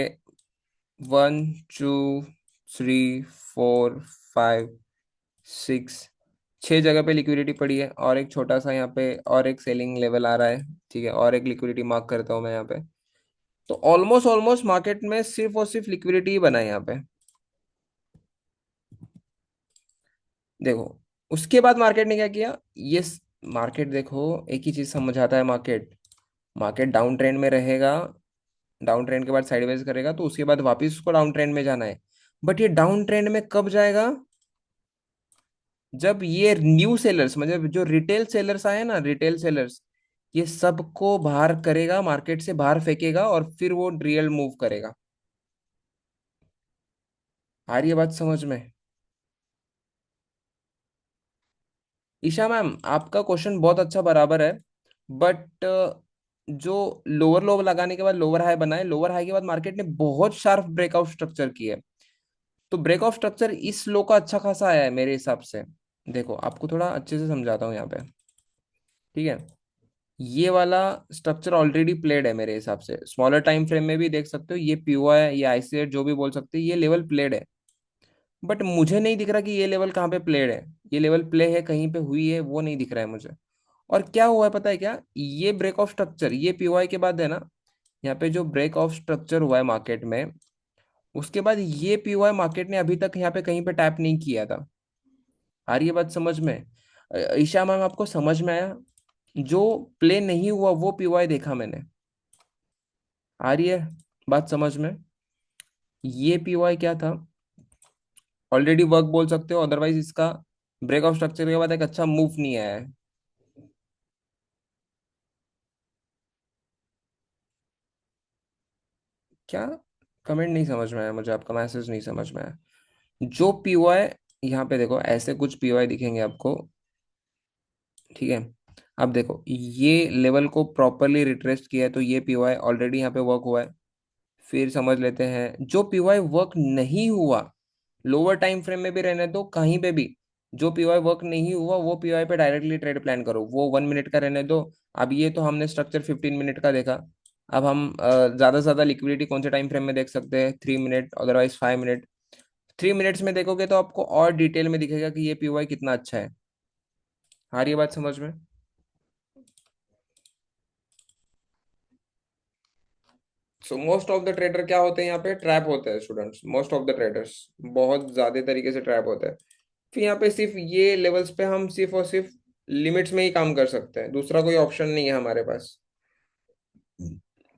1 2 3 4 5 6, 6 जगह पे लिक्विडिटी पड़ी है, और एक छोटा सा यहाँ पे और एक सेलिंग लेवल आ रहा है। ठीक है, और एक लिक्विडिटी मार्क करता हूँ मैं यहाँ पे। तो ऑलमोस्ट ऑलमोस्ट मार्केट में सिर्फ और सिर्फ लिक्विडिटी ही बना है यहाँ पे। देखो, उसके बाद मार्केट ने क्या किया, मार्केट देखो, एक ही चीज समझ आता है मार्केट। मार्केट डाउन ट्रेंड में रहेगा, डाउन ट्रेंड के बाद साइडवेज करेगा, तो उसके बाद वापस उसको डाउन ट्रेंड में जाना है। बट ये डाउन ट्रेंड में कब जाएगा? जब ये न्यू सेलर्स, मतलब जो रिटेल सेलर्स आए ना, रिटेल सेलर्स, ये सबको बाहर करेगा, मार्केट से बाहर फेंकेगा, और फिर वो रियल मूव करेगा। आ रही है बात समझ में? ईशा मैम, आपका क्वेश्चन बहुत अच्छा बराबर है, बट जो लोअर लो लगाने के बाद लोअर हाई बना है, लोअर हाई के बाद मार्केट ने बहुत शार्प ब्रेकआउट स्ट्रक्चर किया है। तो ब्रेकआउट स्ट्रक्चर इस लो का अच्छा खासा आया है मेरे हिसाब से। देखो, आपको थोड़ा अच्छे से समझाता हूँ यहाँ पे। ठीक है, ये वाला स्ट्रक्चर ऑलरेडी प्लेड है मेरे हिसाब से। स्मॉलर टाइम फ्रेम में भी देख सकते हो, ये पीओ है, ये आईसीएट जो भी बोल सकते हो, ये लेवल प्लेड है। बट मुझे नहीं दिख रहा कि ये लेवल कहाँ पे प्लेड है। ये लेवल प्ले है कहीं पे हुई है, वो नहीं दिख रहा है मुझे। और क्या हुआ है पता है क्या, ये ब्रेक ऑफ स्ट्रक्चर, ये पीओआई के बाद है ना, यहाँ पे जो ब्रेक ऑफ स्ट्रक्चर हुआ है मार्केट में, उसके बाद ये पीओआई मार्केट ने अभी तक यहाँ पे कहीं पे टैप नहीं किया था। आ रही है बात समझ में? ईशा मैम, आपको समझ में आया? जो प्ले नहीं हुआ वो पीओआई देखा मैंने। आ रही है बात समझ में? ये पीओआई क्या था, ऑलरेडी वर्क बोल सकते हो, अदरवाइज इसका ब्रेक ऑफ स्ट्रक्चर के बाद एक अच्छा मूव नहीं आया है। क्या? कमेंट नहीं समझ में आया मुझे, आपका मैसेज नहीं समझ में आया। जो पीओआई, यहाँ पे देखो, ऐसे कुछ पीओआई दिखेंगे आपको। ठीक है, अब देखो, ये लेवल को प्रॉपरली रिट्रेस किया है, तो ये पीओआई ऑलरेडी यहाँ पे वर्क हुआ है। फिर समझ लेते हैं जो पीओआई वर्क नहीं हुआ, लोअर टाइम फ्रेम में भी रहने दो, कहीं पे भी जो पीओआई वर्क नहीं हुआ, वो पीओआई पे डायरेक्टली ट्रेड प्लान करो, वो 1 मिनट का रहने दो। अब ये तो हमने स्ट्रक्चर 15 मिनट का देखा। अब हम ज्यादा से ज्यादा लिक्विडिटी कौन से टाइम फ्रेम में देख सकते हैं? 3 मिनट, अदरवाइज 5 मिनट। 3 मिनट्स में देखोगे तो आपको और डिटेल में दिखेगा कि ये पीओआई कितना अच्छा है। आ रही है बात समझ में? So most of the trader क्या होते हैं यहाँ पे, ट्रैप होते हैं students. Most of the traders बहुत ज्यादा तरीके से ट्रैप होते हैं। फिर यहाँ पे सिर्फ ये लेवल्स पे हम सिर्फ और सिर्फ लिमिट्स में ही काम कर सकते हैं, दूसरा कोई ऑप्शन नहीं है हमारे पास।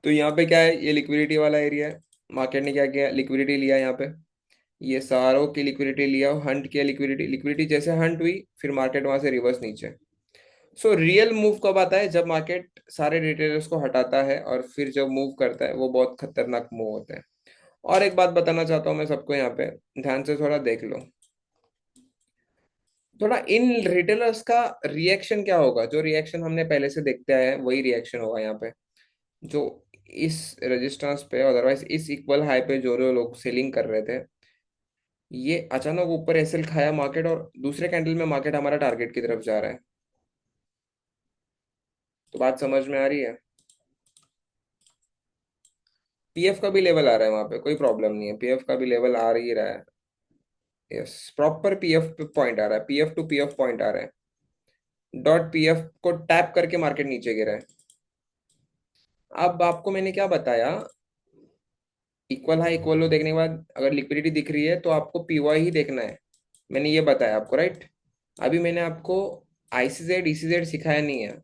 तो यहाँ पे क्या है, ये लिक्विडिटी वाला एरिया है। मार्केट ने क्या किया, लिक्विडिटी लिया यहाँ पे, ये सारों की लिक्विडिटी लिया, हंट किया लिक्विडिटी, लिक्विडिटी जैसे हंट हुई फिर मार्केट वहां से रिवर्स नीचे। सो रियल मूव कब आता है, जब मार्केट सारे रिटेलर्स को हटाता है और फिर जब मूव करता है, वो बहुत खतरनाक मूव होता है। और एक बात बताना चाहता हूँ मैं सबको यहाँ पे, ध्यान से थोड़ा देख लो, थोड़ा इन रिटेलर्स का रिएक्शन क्या होगा, जो रिएक्शन हमने पहले से देखते आए हैं वही रिएक्शन होगा यहाँ पे। जो इस रेजिस्टेंस पे, अदरवाइज इस इक्वल हाई पे जो जो लोग सेलिंग कर रहे थे, ये अचानक ऊपर एसएल खाया मार्केट, और दूसरे कैंडल में मार्केट हमारा टारगेट की तरफ जा रहा है। तो बात समझ में आ रही है। पीएफ का भी लेवल आ रहा है वहां पे, कोई प्रॉब्लम नहीं है, पीएफ का भी लेवल आ ही रहा है। यस, प्रॉपर पीएफ पे पॉइंट आ रहा है, पीएफ टू पीएफ पॉइंट आ रहा है। डॉट पीएफ को टैप करके मार्केट नीचे गिरा है। अब आपको मैंने क्या बताया, इक्वल हाई इक्वल लो देखने के बाद अगर लिक्विडिटी दिख रही है तो आपको पीवाई ही देखना है। मैंने ये बताया आपको, राइट। अभी मैंने आपको आईसीजेड ईसीजेड सिखाया नहीं है,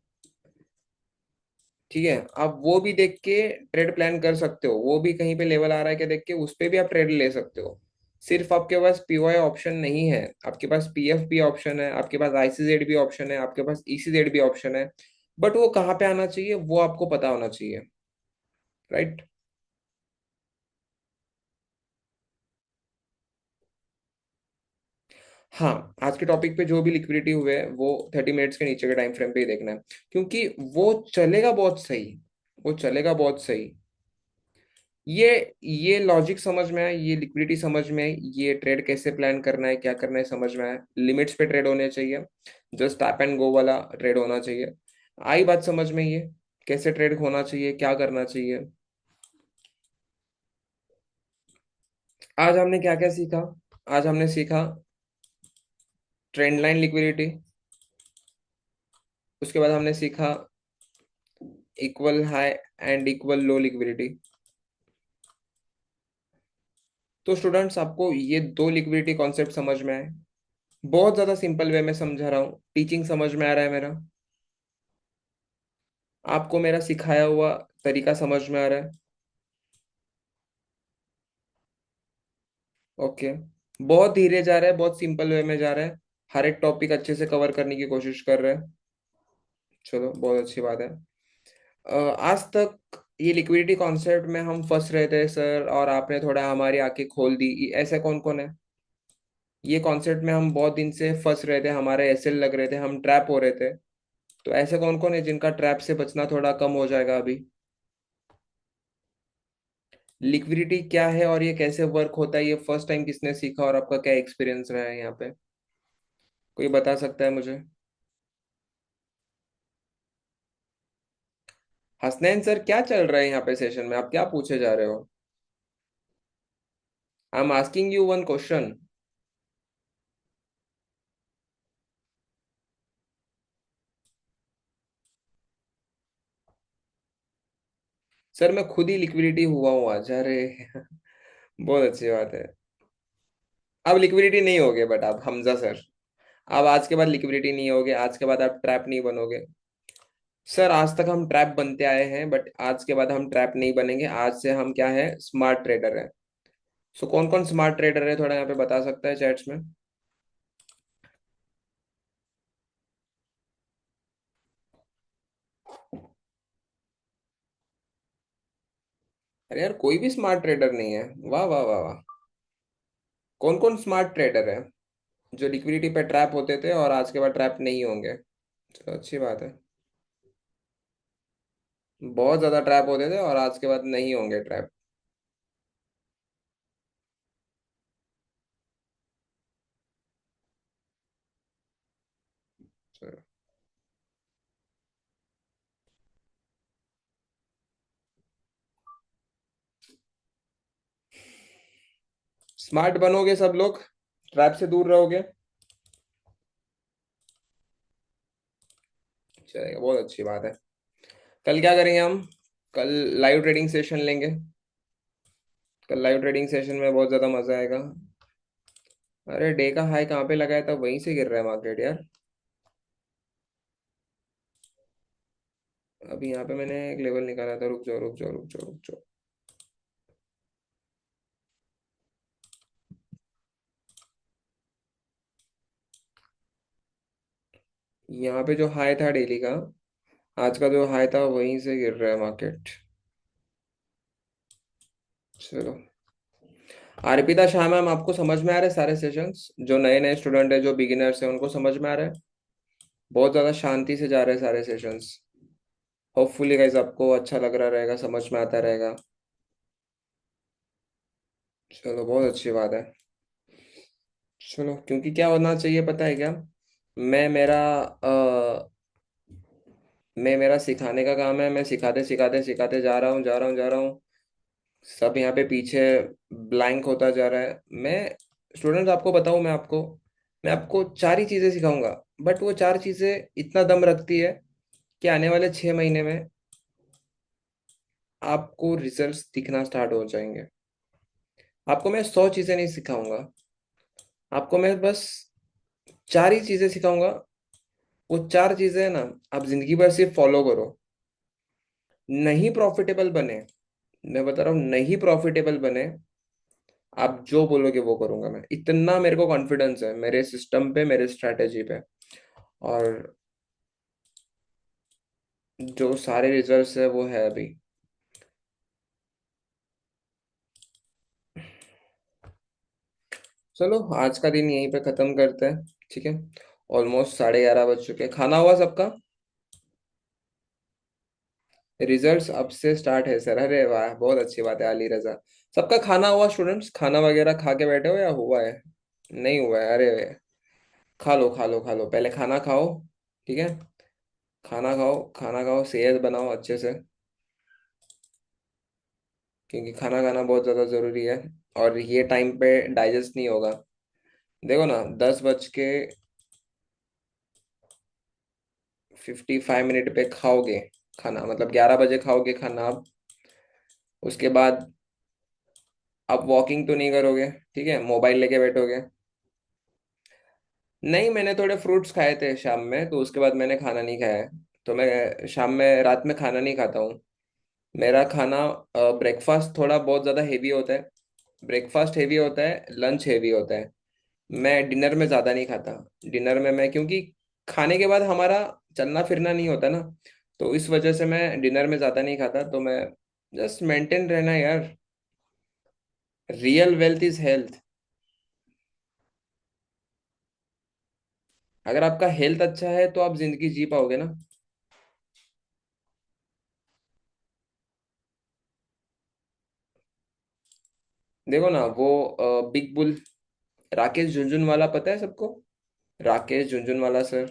ठीक है। आप वो भी देख के ट्रेड प्लान कर सकते हो, वो भी कहीं पे लेवल आ रहा है क्या देख के उस पे भी आप ट्रेड ले सकते हो। सिर्फ आपके पास पीवाई ऑप्शन नहीं है, आपके पास पीएफ भी ऑप्शन है, आपके पास आईसीजेड भी ऑप्शन है, आपके पास ईसीजेड भी ऑप्शन है। बट वो कहाँ पे आना चाहिए वो आपको पता होना चाहिए, राइट। हाँ, आज के टॉपिक पे जो भी लिक्विडिटी हुए हैं वो 30 मिनट्स के नीचे के टाइम फ्रेम पे ही देखना है, क्योंकि वो चलेगा बहुत सही, वो चलेगा बहुत सही। ये ये लॉजिक समझ में आया, ये लिक्विडिटी समझ में आई, ये ट्रेड कैसे प्लान करना है क्या करना है समझ में आया, लिमिट्स पे ट्रेड होने चाहिए, जस्ट टैप एंड गो वाला ट्रेड होना चाहिए। आई बात समझ में, ये कैसे ट्रेड होना चाहिए क्या करना चाहिए। आज हमने क्या क्या सीखा, आज हमने सीखा ट्रेंड लाइन लिक्विडिटी, उसके बाद हमने सीखा equal high and equal low liquidity. तो स्टूडेंट्स, आपको ये दो लिक्विडिटी कॉन्सेप्ट समझ में आए, बहुत ज्यादा सिंपल वे में समझा रहा हूँ, टीचिंग समझ में आ रहा है मेरा, आपको मेरा सिखाया हुआ तरीका समझ में आ रहा है। ओके, बहुत धीरे जा रहा है, बहुत सिंपल वे में जा रहा है, हर एक टॉपिक अच्छे से कवर करने की कोशिश कर रहे हैं। चलो, बहुत अच्छी बात है। आज तक ये लिक्विडिटी कॉन्सेप्ट में हम फंस रहे थे सर, और आपने थोड़ा हमारी आंखें खोल दी, ऐसे कौन कौन है। ये कॉन्सेप्ट में हम बहुत दिन से फंस रहे थे, हमारे एसएल लग रहे थे, हम ट्रैप हो रहे थे। तो ऐसे कौन कौन है जिनका ट्रैप से बचना थोड़ा कम हो जाएगा अभी। लिक्विडिटी क्या है और ये कैसे वर्क होता है, ये फर्स्ट टाइम किसने सीखा और आपका क्या एक्सपीरियंस रहा है यहाँ पे, कोई बता सकता है मुझे। हसनैन सर, क्या चल रहा है यहाँ पे सेशन में, आप क्या पूछे जा रहे हो। I am asking you one question. Sir मैं खुद ही लिक्विडिटी हुआ हूँ आज, अरे बहुत अच्छी बात है। अब लिक्विडिटी नहीं होगे बट आप हमजा सर, अब आज के बाद लिक्विडिटी नहीं होगे, आज के बाद आप ट्रैप नहीं बनोगे। सर आज तक हम ट्रैप बनते आए हैं, बट आज के बाद हम ट्रैप नहीं बनेंगे, आज से हम क्या है, स्मार्ट ट्रेडर है। सो कौन कौन स्मार्ट ट्रेडर है, थोड़ा यहाँ पे बता सकता है चैट्स में। अरे यार, कोई भी स्मार्ट ट्रेडर नहीं है, वाह वाह वाह वाह। कौन कौन स्मार्ट ट्रेडर है जो लिक्विडिटी पे ट्रैप होते थे और आज के बाद ट्रैप नहीं होंगे। चलो, अच्छी बात है। बहुत ज्यादा ट्रैप होते थे और आज के बाद नहीं होंगे ट्रैप। चलो, स्मार्ट बनोगे सब लोग, ट्रैप से दूर रहोगे। चलेगा, बहुत अच्छी बात है। कल क्या करेंगे हम, कल लाइव ट्रेडिंग सेशन लेंगे। कल लाइव ट्रेडिंग सेशन में बहुत ज्यादा मजा आएगा। अरे डे का हाई कहाँ पे लगाया था, वहीं से गिर रहा है मार्केट यार। अभी यहाँ पे मैंने एक लेवल निकाला था, रुक जाओ रुक जाओ रुक जाओ रुक जाओ। यहाँ पे जो हाई था डेली का, आज का जो हाई था वहीं से गिर रहा है मार्केट। चलो। अर्पिता शाह मैम, आपको समझ में आ रहे हैं सारे सेशंस? जो नए नए स्टूडेंट है, जो बिगिनर्स है, उनको समझ में आ रहा है? बहुत ज्यादा शांति से जा रहे हैं सारे सेशंस। होपफुली गाइस आपको अच्छा लग रहा रहेगा, समझ में आता रहेगा। चलो, बहुत अच्छी बात है। चलो, क्योंकि क्या होना चाहिए पता है क्या? मैं मेरा मैं मेरा सिखाने का काम है, मैं सिखाते सिखाते सिखाते जा रहा हूँ जा रहा हूँ जा रहा हूँ। सब यहाँ पे पीछे ब्लैंक होता जा रहा है। मैं स्टूडेंट्स आपको बताऊँ, मैं आपको चार ही चीज़ें सिखाऊंगा। बट वो चार चीज़ें इतना दम रखती है कि आने वाले 6 महीने में आपको रिजल्ट्स दिखना स्टार्ट हो जाएंगे। आपको मैं 100 चीज़ें नहीं सिखाऊंगा, आपको मैं बस चार ही चीज़ें सिखाऊंगा। वो चार चीज़ें ना, आप जिंदगी भर सिर्फ फॉलो करो। नहीं प्रॉफिटेबल बने, मैं बता रहा हूँ, नहीं प्रॉफिटेबल बने, आप जो बोलोगे वो करूंगा मैं। इतना मेरे को कॉन्फिडेंस है मेरे सिस्टम पे, मेरे स्ट्रैटेजी पे। और जो सारे रिजल्ट्स है वो है अभी। चलो, आज का दिन यहीं पे खत्म करते हैं, ठीक है? ऑलमोस्ट 11:30 बज चुके हैं। खाना हुआ सबका? रिजल्ट्स अब से स्टार्ट है सर? अरे वाह, बहुत अच्छी बात है अली रजा। सबका खाना हुआ स्टूडेंट्स? खाना वगैरह खा के बैठे हो या हुआ है? नहीं हुआ है? अरे, खा लो खा लो खा लो, पहले खाना खाओ, ठीक है? खाना खाओ, खाना खाओ, सेहत बनाओ अच्छे से, क्योंकि खाना खाना बहुत ज़्यादा ज़रूरी है। और ये टाइम पे डाइजेस्ट नहीं होगा। देखो ना, 10:55 पे खाओगे खाना, मतलब 11 बजे खाओगे खाना आप। उसके बाद आप वॉकिंग तो नहीं करोगे, ठीक है? मोबाइल लेके बैठोगे? नहीं, मैंने थोड़े फ्रूट्स खाए थे शाम में, तो उसके बाद मैंने खाना नहीं खाया है। तो मैं शाम में, रात में खाना नहीं खाता हूँ। मेरा खाना, ब्रेकफास्ट थोड़ा बहुत ज़्यादा हेवी होता है। ब्रेकफास्ट हेवी होता है, लंच हेवी होता है। मैं डिनर में ज़्यादा नहीं खाता। डिनर में मैं, क्योंकि खाने के बाद हमारा चलना फिरना नहीं होता ना, तो इस वजह से मैं डिनर में ज़्यादा नहीं खाता। तो मैं जस्ट मेंटेन रहना यार। Real wealth is health. अगर आपका हेल्थ अच्छा है तो आप जिंदगी जी पाओगे ना। देखो ना, वो बिग बुल, राकेश झुनझुनवाला, पता है सबको? राकेश झुनझुनवाला सर,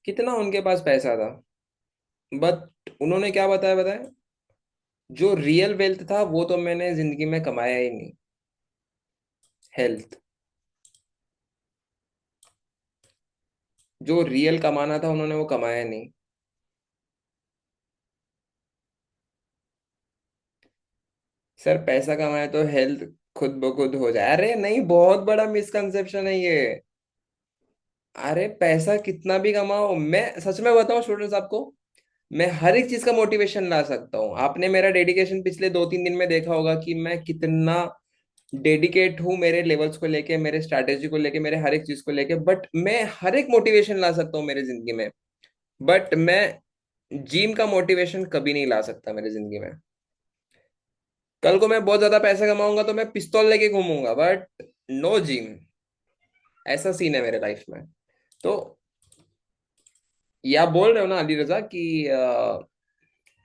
कितना उनके पास पैसा था, बट उन्होंने क्या बताया बताया? जो रियल वेल्थ था वो तो मैंने जिंदगी में कमाया ही नहीं। हेल्थ। जो रियल कमाना था उन्होंने वो कमाया नहीं। सर, पैसा कमाए तो हेल्थ खुद ब खुद हो जाए? अरे नहीं, बहुत बड़ा मिसकंसेप्शन है ये। अरे पैसा कितना भी कमाओ, मैं सच में बताऊं स्टूडेंट्स आपको, मैं हर एक चीज का मोटिवेशन ला सकता हूँ। आपने मेरा डेडिकेशन पिछले 2-3 दिन में देखा होगा कि मैं कितना डेडिकेट हूँ मेरे लेवल्स को लेके, मेरे स्ट्रैटेजी को लेके, मेरे हर एक चीज को लेके। बट मैं हर एक मोटिवेशन ला सकता हूँ मेरी जिंदगी में, बट मैं जिम का मोटिवेशन कभी नहीं ला सकता मेरी जिंदगी में। कल को मैं बहुत ज्यादा पैसा कमाऊंगा तो मैं पिस्तौल लेके घूमूंगा, बट नो जिम। ऐसा सीन है मेरे लाइफ में। तो ये आप बोल रहे हो ना अली रजा कि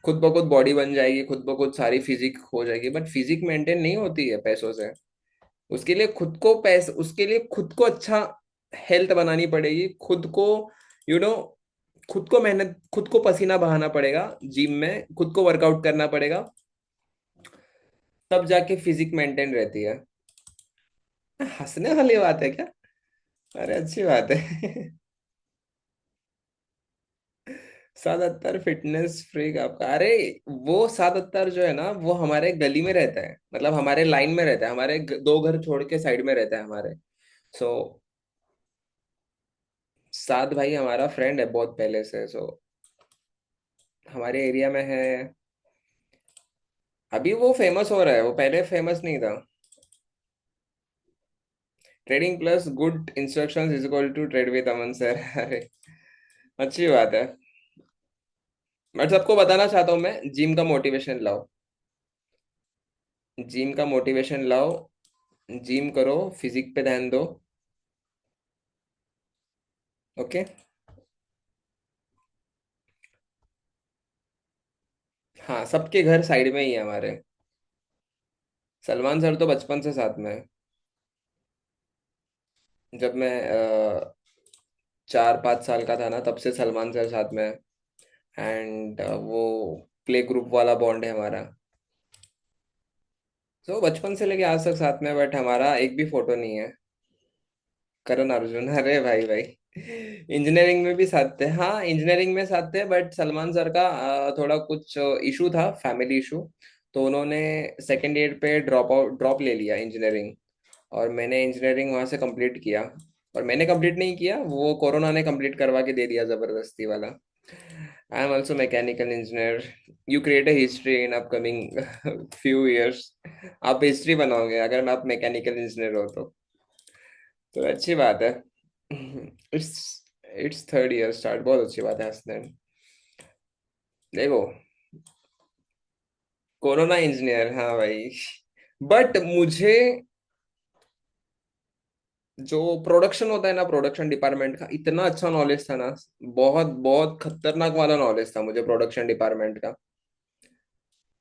खुद ब खुद बॉडी बन जाएगी, खुद ब खुद सारी फिजिक हो जाएगी, बट फिजिक मेंटेन नहीं होती है पैसों से। उसके लिए खुद को अच्छा हेल्थ बनानी पड़ेगी, खुद को, यू नो खुद को मेहनत, खुद को पसीना बहाना पड़ेगा जिम में, खुद को वर्कआउट करना पड़ेगा, तब जाके फिजिक मेंटेन रहती है। हंसने वाली बात है क्या? अरे अच्छी बात है। 77 फिटनेस फ्रीक आपका? अरे, वो 77 जो है ना, वो हमारे गली में रहता है, मतलब हमारे लाइन में रहता है, हमारे 2 घर छोड़ के साइड में रहता है हमारे। सो साथ भाई हमारा फ्रेंड है बहुत पहले से, सो हमारे एरिया में है। अभी वो फेमस हो रहा है, वो पहले फेमस नहीं था। Trading plus good instructions is equal to trade with Aman sir. अरे अच्छी बात है। मैं सबको बताना चाहता हूँ, मैं जिम का मोटिवेशन लाओ। जिम का मोटिवेशन लाओ। जिम करो, फिजिक पे ध्यान दो। ओके। हाँ, सबके घर साइड में ही है हमारे। सलमान सर तो बचपन से साथ में है। जब मैं 4-5 साल का था ना, तब से सलमान सर साथ में है। एंड वो प्ले ग्रुप वाला बॉन्ड है हमारा। तो बचपन से लेके आज तक साथ में, बट हमारा एक भी फोटो नहीं है। करण अर्जुन, अरे भाई भाई। इंजीनियरिंग में भी साथ थे, हाँ इंजीनियरिंग में साथ थे, बट सलमान सर का थोड़ा कुछ इशू था, फैमिली इशू। तो उन्होंने सेकेंड ईयर पे ड्रॉप ले लिया इंजीनियरिंग। और मैंने इंजीनियरिंग वहां से कंप्लीट किया। और मैंने कंप्लीट नहीं किया, वो कोरोना ने कंप्लीट करवा के दे दिया जबरदस्ती वाला। I am also mechanical engineer. You create a history in upcoming few years. आप हिस्ट्री बनाओगे अगर मैं आप मैकेनिकल इंजीनियर हो तो अच्छी बात है। It's it's third year start, बहुत अच्छी बात है हसनैन। देखो, कोरोना इंजीनियर, हाँ भाई। बट मुझे जो प्रोडक्शन होता है ना, प्रोडक्शन डिपार्टमेंट का इतना अच्छा नॉलेज था ना। बहुत बहुत खतरनाक वाला नॉलेज था मुझे प्रोडक्शन डिपार्टमेंट का।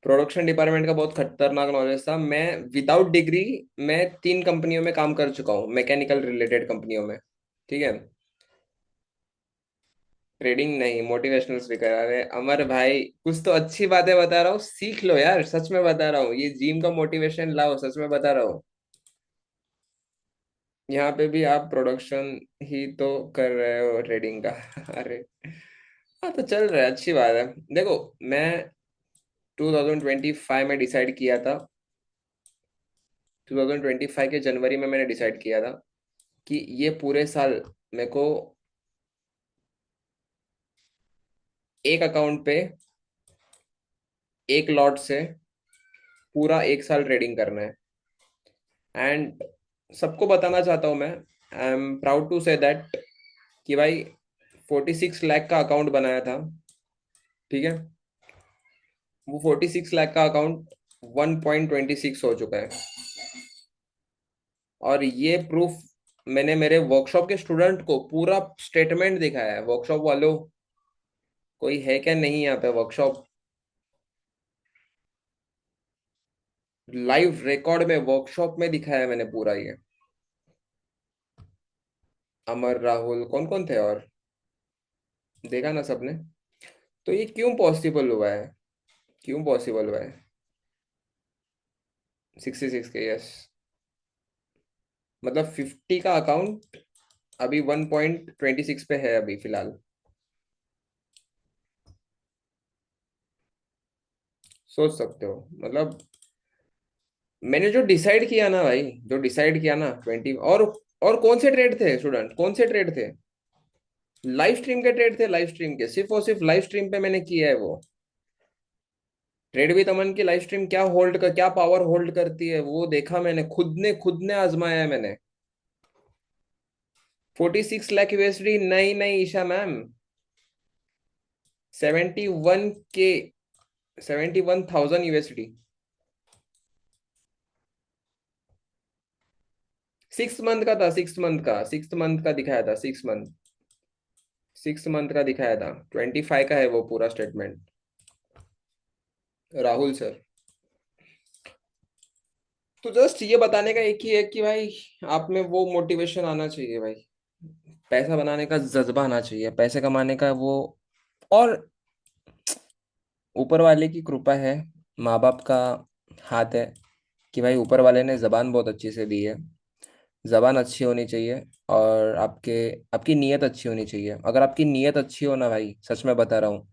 प्रोडक्शन डिपार्टमेंट का बहुत खतरनाक नॉलेज था। मैं विदाउट डिग्री, मैं 3 कंपनियों में काम कर चुका हूँ, मैकेनिकल रिलेटेड कंपनियों में। ठीक है। ट्रेडिंग नहीं, मोटिवेशनल स्पीकर। अरे अमर भाई, कुछ तो अच्छी बातें बता रहा हूँ, सीख लो यार, सच में बता रहा हूँ, ये जिम का मोटिवेशन लाओ, सच में बता रहा हूँ। यहाँ पे भी आप प्रोडक्शन ही तो कर रहे हो ट्रेडिंग का। अरे हाँ, तो चल रहा है, अच्छी बात है। देखो, मैं 2025 में डिसाइड किया था। 2025 के जनवरी में मैंने डिसाइड किया था कि ये पूरे साल मेरे को एक अकाउंट पे एक लॉट से पूरा एक साल ट्रेडिंग करना है। एंड सबको बताना चाहता हूँ मैं, I am proud to say that, कि भाई 46 लाख का अकाउंट बनाया था। ठीक है। वो 46 लाख का अकाउंट 1.26 हो चुका है। और ये प्रूफ मैंने मेरे वर्कशॉप के स्टूडेंट को पूरा स्टेटमेंट दिखाया है। वर्कशॉप वालों, कोई है क्या नहीं यहाँ पे वर्कशॉप? लाइव रिकॉर्ड में वर्कशॉप में दिखाया है मैंने पूरा ये। अमर, राहुल, कौन कौन थे और? देखा ना सबने। तो ये क्यों पॉसिबल हुआ है? क्यों पॉसिबल हुआ है? 66 के, यस। मतलब 50 का अकाउंट अभी 1.26 पे है अभी फिलहाल। सोच सकते हो मतलब। मैंने जो डिसाइड किया ना भाई, जो डिसाइड किया ना 20। और कौन से ट्रेड थे स्टूडेंट, कौन से ट्रेड थे? लाइव स्ट्रीम के ट्रेड थे, लाइव स्ट्रीम के, सिर्फ और सिर्फ लाइव स्ट्रीम पे मैंने किया है वो। ट्रेड विद अमन की लाइव स्ट्रीम क्या होल्ड कर, क्या पावर होल्ड करती है, वो देखा मैंने, खुद ने आजमाया है मैंने। 46 लाख यूएसडी, नहीं नहीं ईशा मैम। 71 के, 71,000 यूएसडी। 6 मंथ का था, 6 मंथ का, 6 मंथ का दिखाया था, 6 मंथ। 6 मंथ का दिखाया था, 25 का है वो पूरा स्टेटमेंट। राहुल सर। तो जस्ट ये बताने का एक ही है कि भाई, आप में वो मोटिवेशन आना चाहिए भाई। पैसा बनाने का जज्बा आना चाहिए, पैसे कमाने का वो। और ऊपर वाले की कृपा है, माँ बाप का हाथ है, कि भाई ऊपर वाले ने जबान बहुत अच्छी से दी है। जबान अच्छी होनी चाहिए। और आपकी नीयत अच्छी होनी चाहिए। अगर आपकी नीयत अच्छी हो ना भाई, सच में बता रहा हूँ,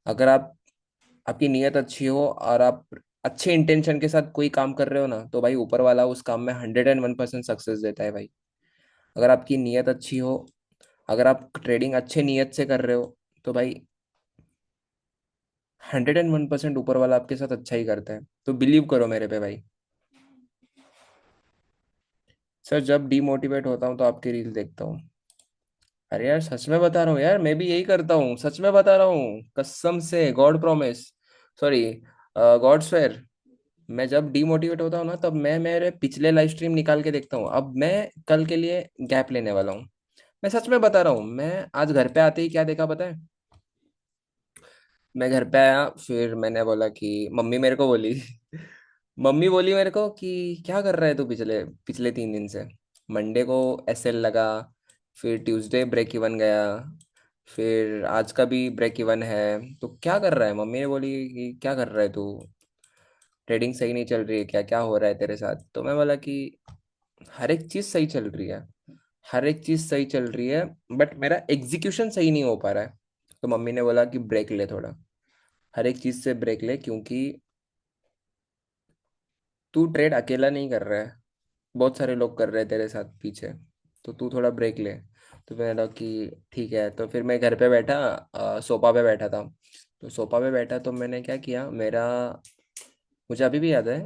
अगर आपकी नीयत अच्छी हो और आप अच्छे इंटेंशन के साथ कोई काम कर रहे हो ना, तो भाई ऊपर वाला उस काम में 101% सक्सेस देता है भाई। अगर आपकी नीयत अच्छी हो, अगर आप ट्रेडिंग अच्छे नीयत से कर रहे हो तो भाई 101% ऊपर वाला आपके साथ अच्छा ही करता है, तो बिलीव करो मेरे पे भाई। सर जब डीमोटिवेट होता हूँ तो आपकी रील देखता हूँ। अरे यार सच में बता रहा हूँ यार, मैं भी यही करता हूँ, सच में बता रहा हूँ, कसम से, God promise, sorry, God swear. मैं जब डीमोटिवेट होता हूँ ना, तब मैं मेरे पिछले लाइव स्ट्रीम निकाल के देखता हूँ। अब मैं कल के लिए गैप लेने वाला हूँ। मैं सच में बता रहा हूँ, मैं आज घर पे आते ही क्या देखा पता है? मैं घर पे आया, फिर मैंने बोला कि मम्मी मेरे को बोली मम्मी बोली मेरे को कि क्या कर रहा है तू पिछले पिछले 3 दिन से। मंडे को एसएल लगा, फिर ट्यूसडे ब्रेक इवन गया, फिर आज का भी ब्रेक इवन है। तो क्या कर रहा है? मम्मी ने बोली कि क्या कर रहा है तू, ट्रेडिंग सही नहीं चल रही है क्या, क्या हो रहा है तेरे साथ? तो मैं बोला कि हर एक चीज़ सही चल रही है, हर एक चीज़ सही चल रही है, बट मेरा एग्जीक्यूशन सही नहीं हो पा रहा है। तो मम्मी ने बोला कि ब्रेक ले थोड़ा, हर एक चीज़ से ब्रेक ले, क्योंकि तू ट्रेड अकेला नहीं कर रहा है, बहुत सारे लोग कर रहे हैं तेरे साथ पीछे, तो तू थोड़ा ब्रेक ले। तो मैंने कहा कि ठीक है। तो फिर मैं घर पे बैठा, सोफा पे बैठा था। तो सोफा पे बैठा तो मैंने क्या किया, मेरा, मुझे अभी भी याद है,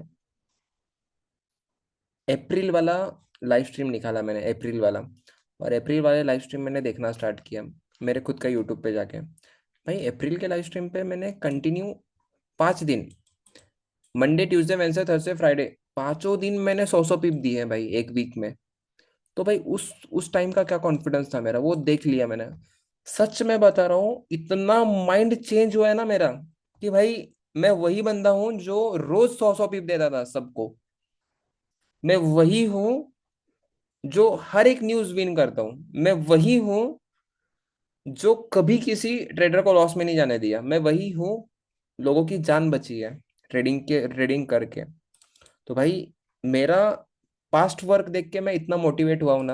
अप्रैल वाला लाइव स्ट्रीम निकाला मैंने, अप्रैल वाला। और अप्रैल वाले लाइव स्ट्रीम मैंने देखना स्टार्ट किया मेरे खुद का यूट्यूब पे जाके। भाई अप्रैल के लाइव स्ट्रीम पे मैंने कंटिन्यू 5 दिन, Monday Tuesday Wednesday Thursday Friday, पांचों दिन मैंने 100 पिप दिए हैं भाई एक वीक में। तो भाई उस टाइम का क्या कॉन्फिडेंस था मेरा, वो देख लिया मैंने। सच में बता रहा हूँ, इतना माइंड चेंज हुआ है ना मेरा, कि भाई मैं वही बंदा हूँ जो रोज 100 पिप देता था सबको। मैं वही हूँ जो हर एक न्यूज विन करता हूँ। मैं वही हूँ जो कभी किसी ट्रेडर को लॉस में नहीं जाने दिया। मैं वही हूँ, लोगों की जान बची है ट्रेडिंग करके। तो भाई मेरा पास्ट वर्क देख के मैं इतना मोटिवेट हुआ हूं ना,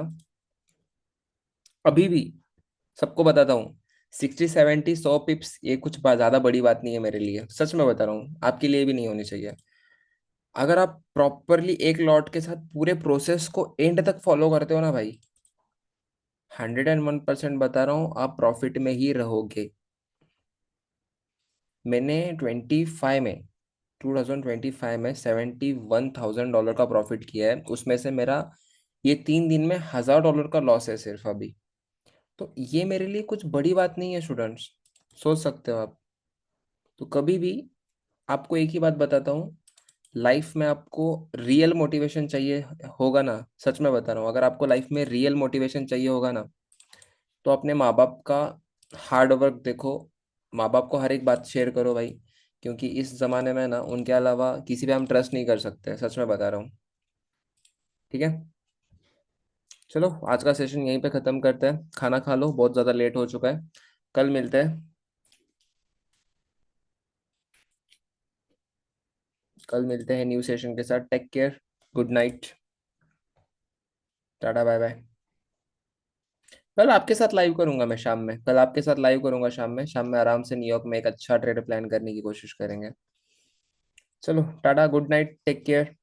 अभी भी सबको बताता हूँ। 60 70 100 पिप्स ये कुछ ज्यादा बड़ी बात नहीं है मेरे लिए, सच में बता रहा हूँ, आपके लिए भी नहीं होनी चाहिए। अगर आप प्रॉपरली एक लॉट के साथ पूरे प्रोसेस को एंड तक फॉलो करते हो ना भाई, 101% बता रहा हूँ, आप प्रॉफिट में ही रहोगे। मैंने 2025 में $71,000 का प्रॉफिट किया है, उसमें से मेरा ये 3 दिन में $1,000 का लॉस है सिर्फ अभी। तो ये मेरे लिए कुछ बड़ी बात नहीं है स्टूडेंट्स, सोच सकते हो आप। तो कभी भी आपको एक ही बात बताता हूँ, लाइफ में आपको रियल मोटिवेशन चाहिए होगा ना, सच में बता रहा हूँ, अगर आपको लाइफ में रियल मोटिवेशन चाहिए होगा ना, तो अपने माँ बाप का हार्ड वर्क देखो, माँ बाप को हर एक बात शेयर करो भाई, क्योंकि इस जमाने में ना उनके अलावा किसी पे हम ट्रस्ट नहीं कर सकते, सच में बता रहा हूँ। ठीक है, चलो आज का सेशन यहीं पे ख़त्म करते हैं, खाना खा लो, बहुत ज़्यादा लेट हो चुका है। कल मिलते हैं, कल मिलते हैं न्यू सेशन के साथ। Take care, good night, tata bye bye. कल आपके साथ लाइव करूंगा मैं शाम में, कल आपके साथ लाइव करूंगा शाम में, शाम में आराम से न्यूयॉर्क में एक अच्छा ट्रेड प्लान करने की कोशिश करेंगे। चलो tata, good night, take care.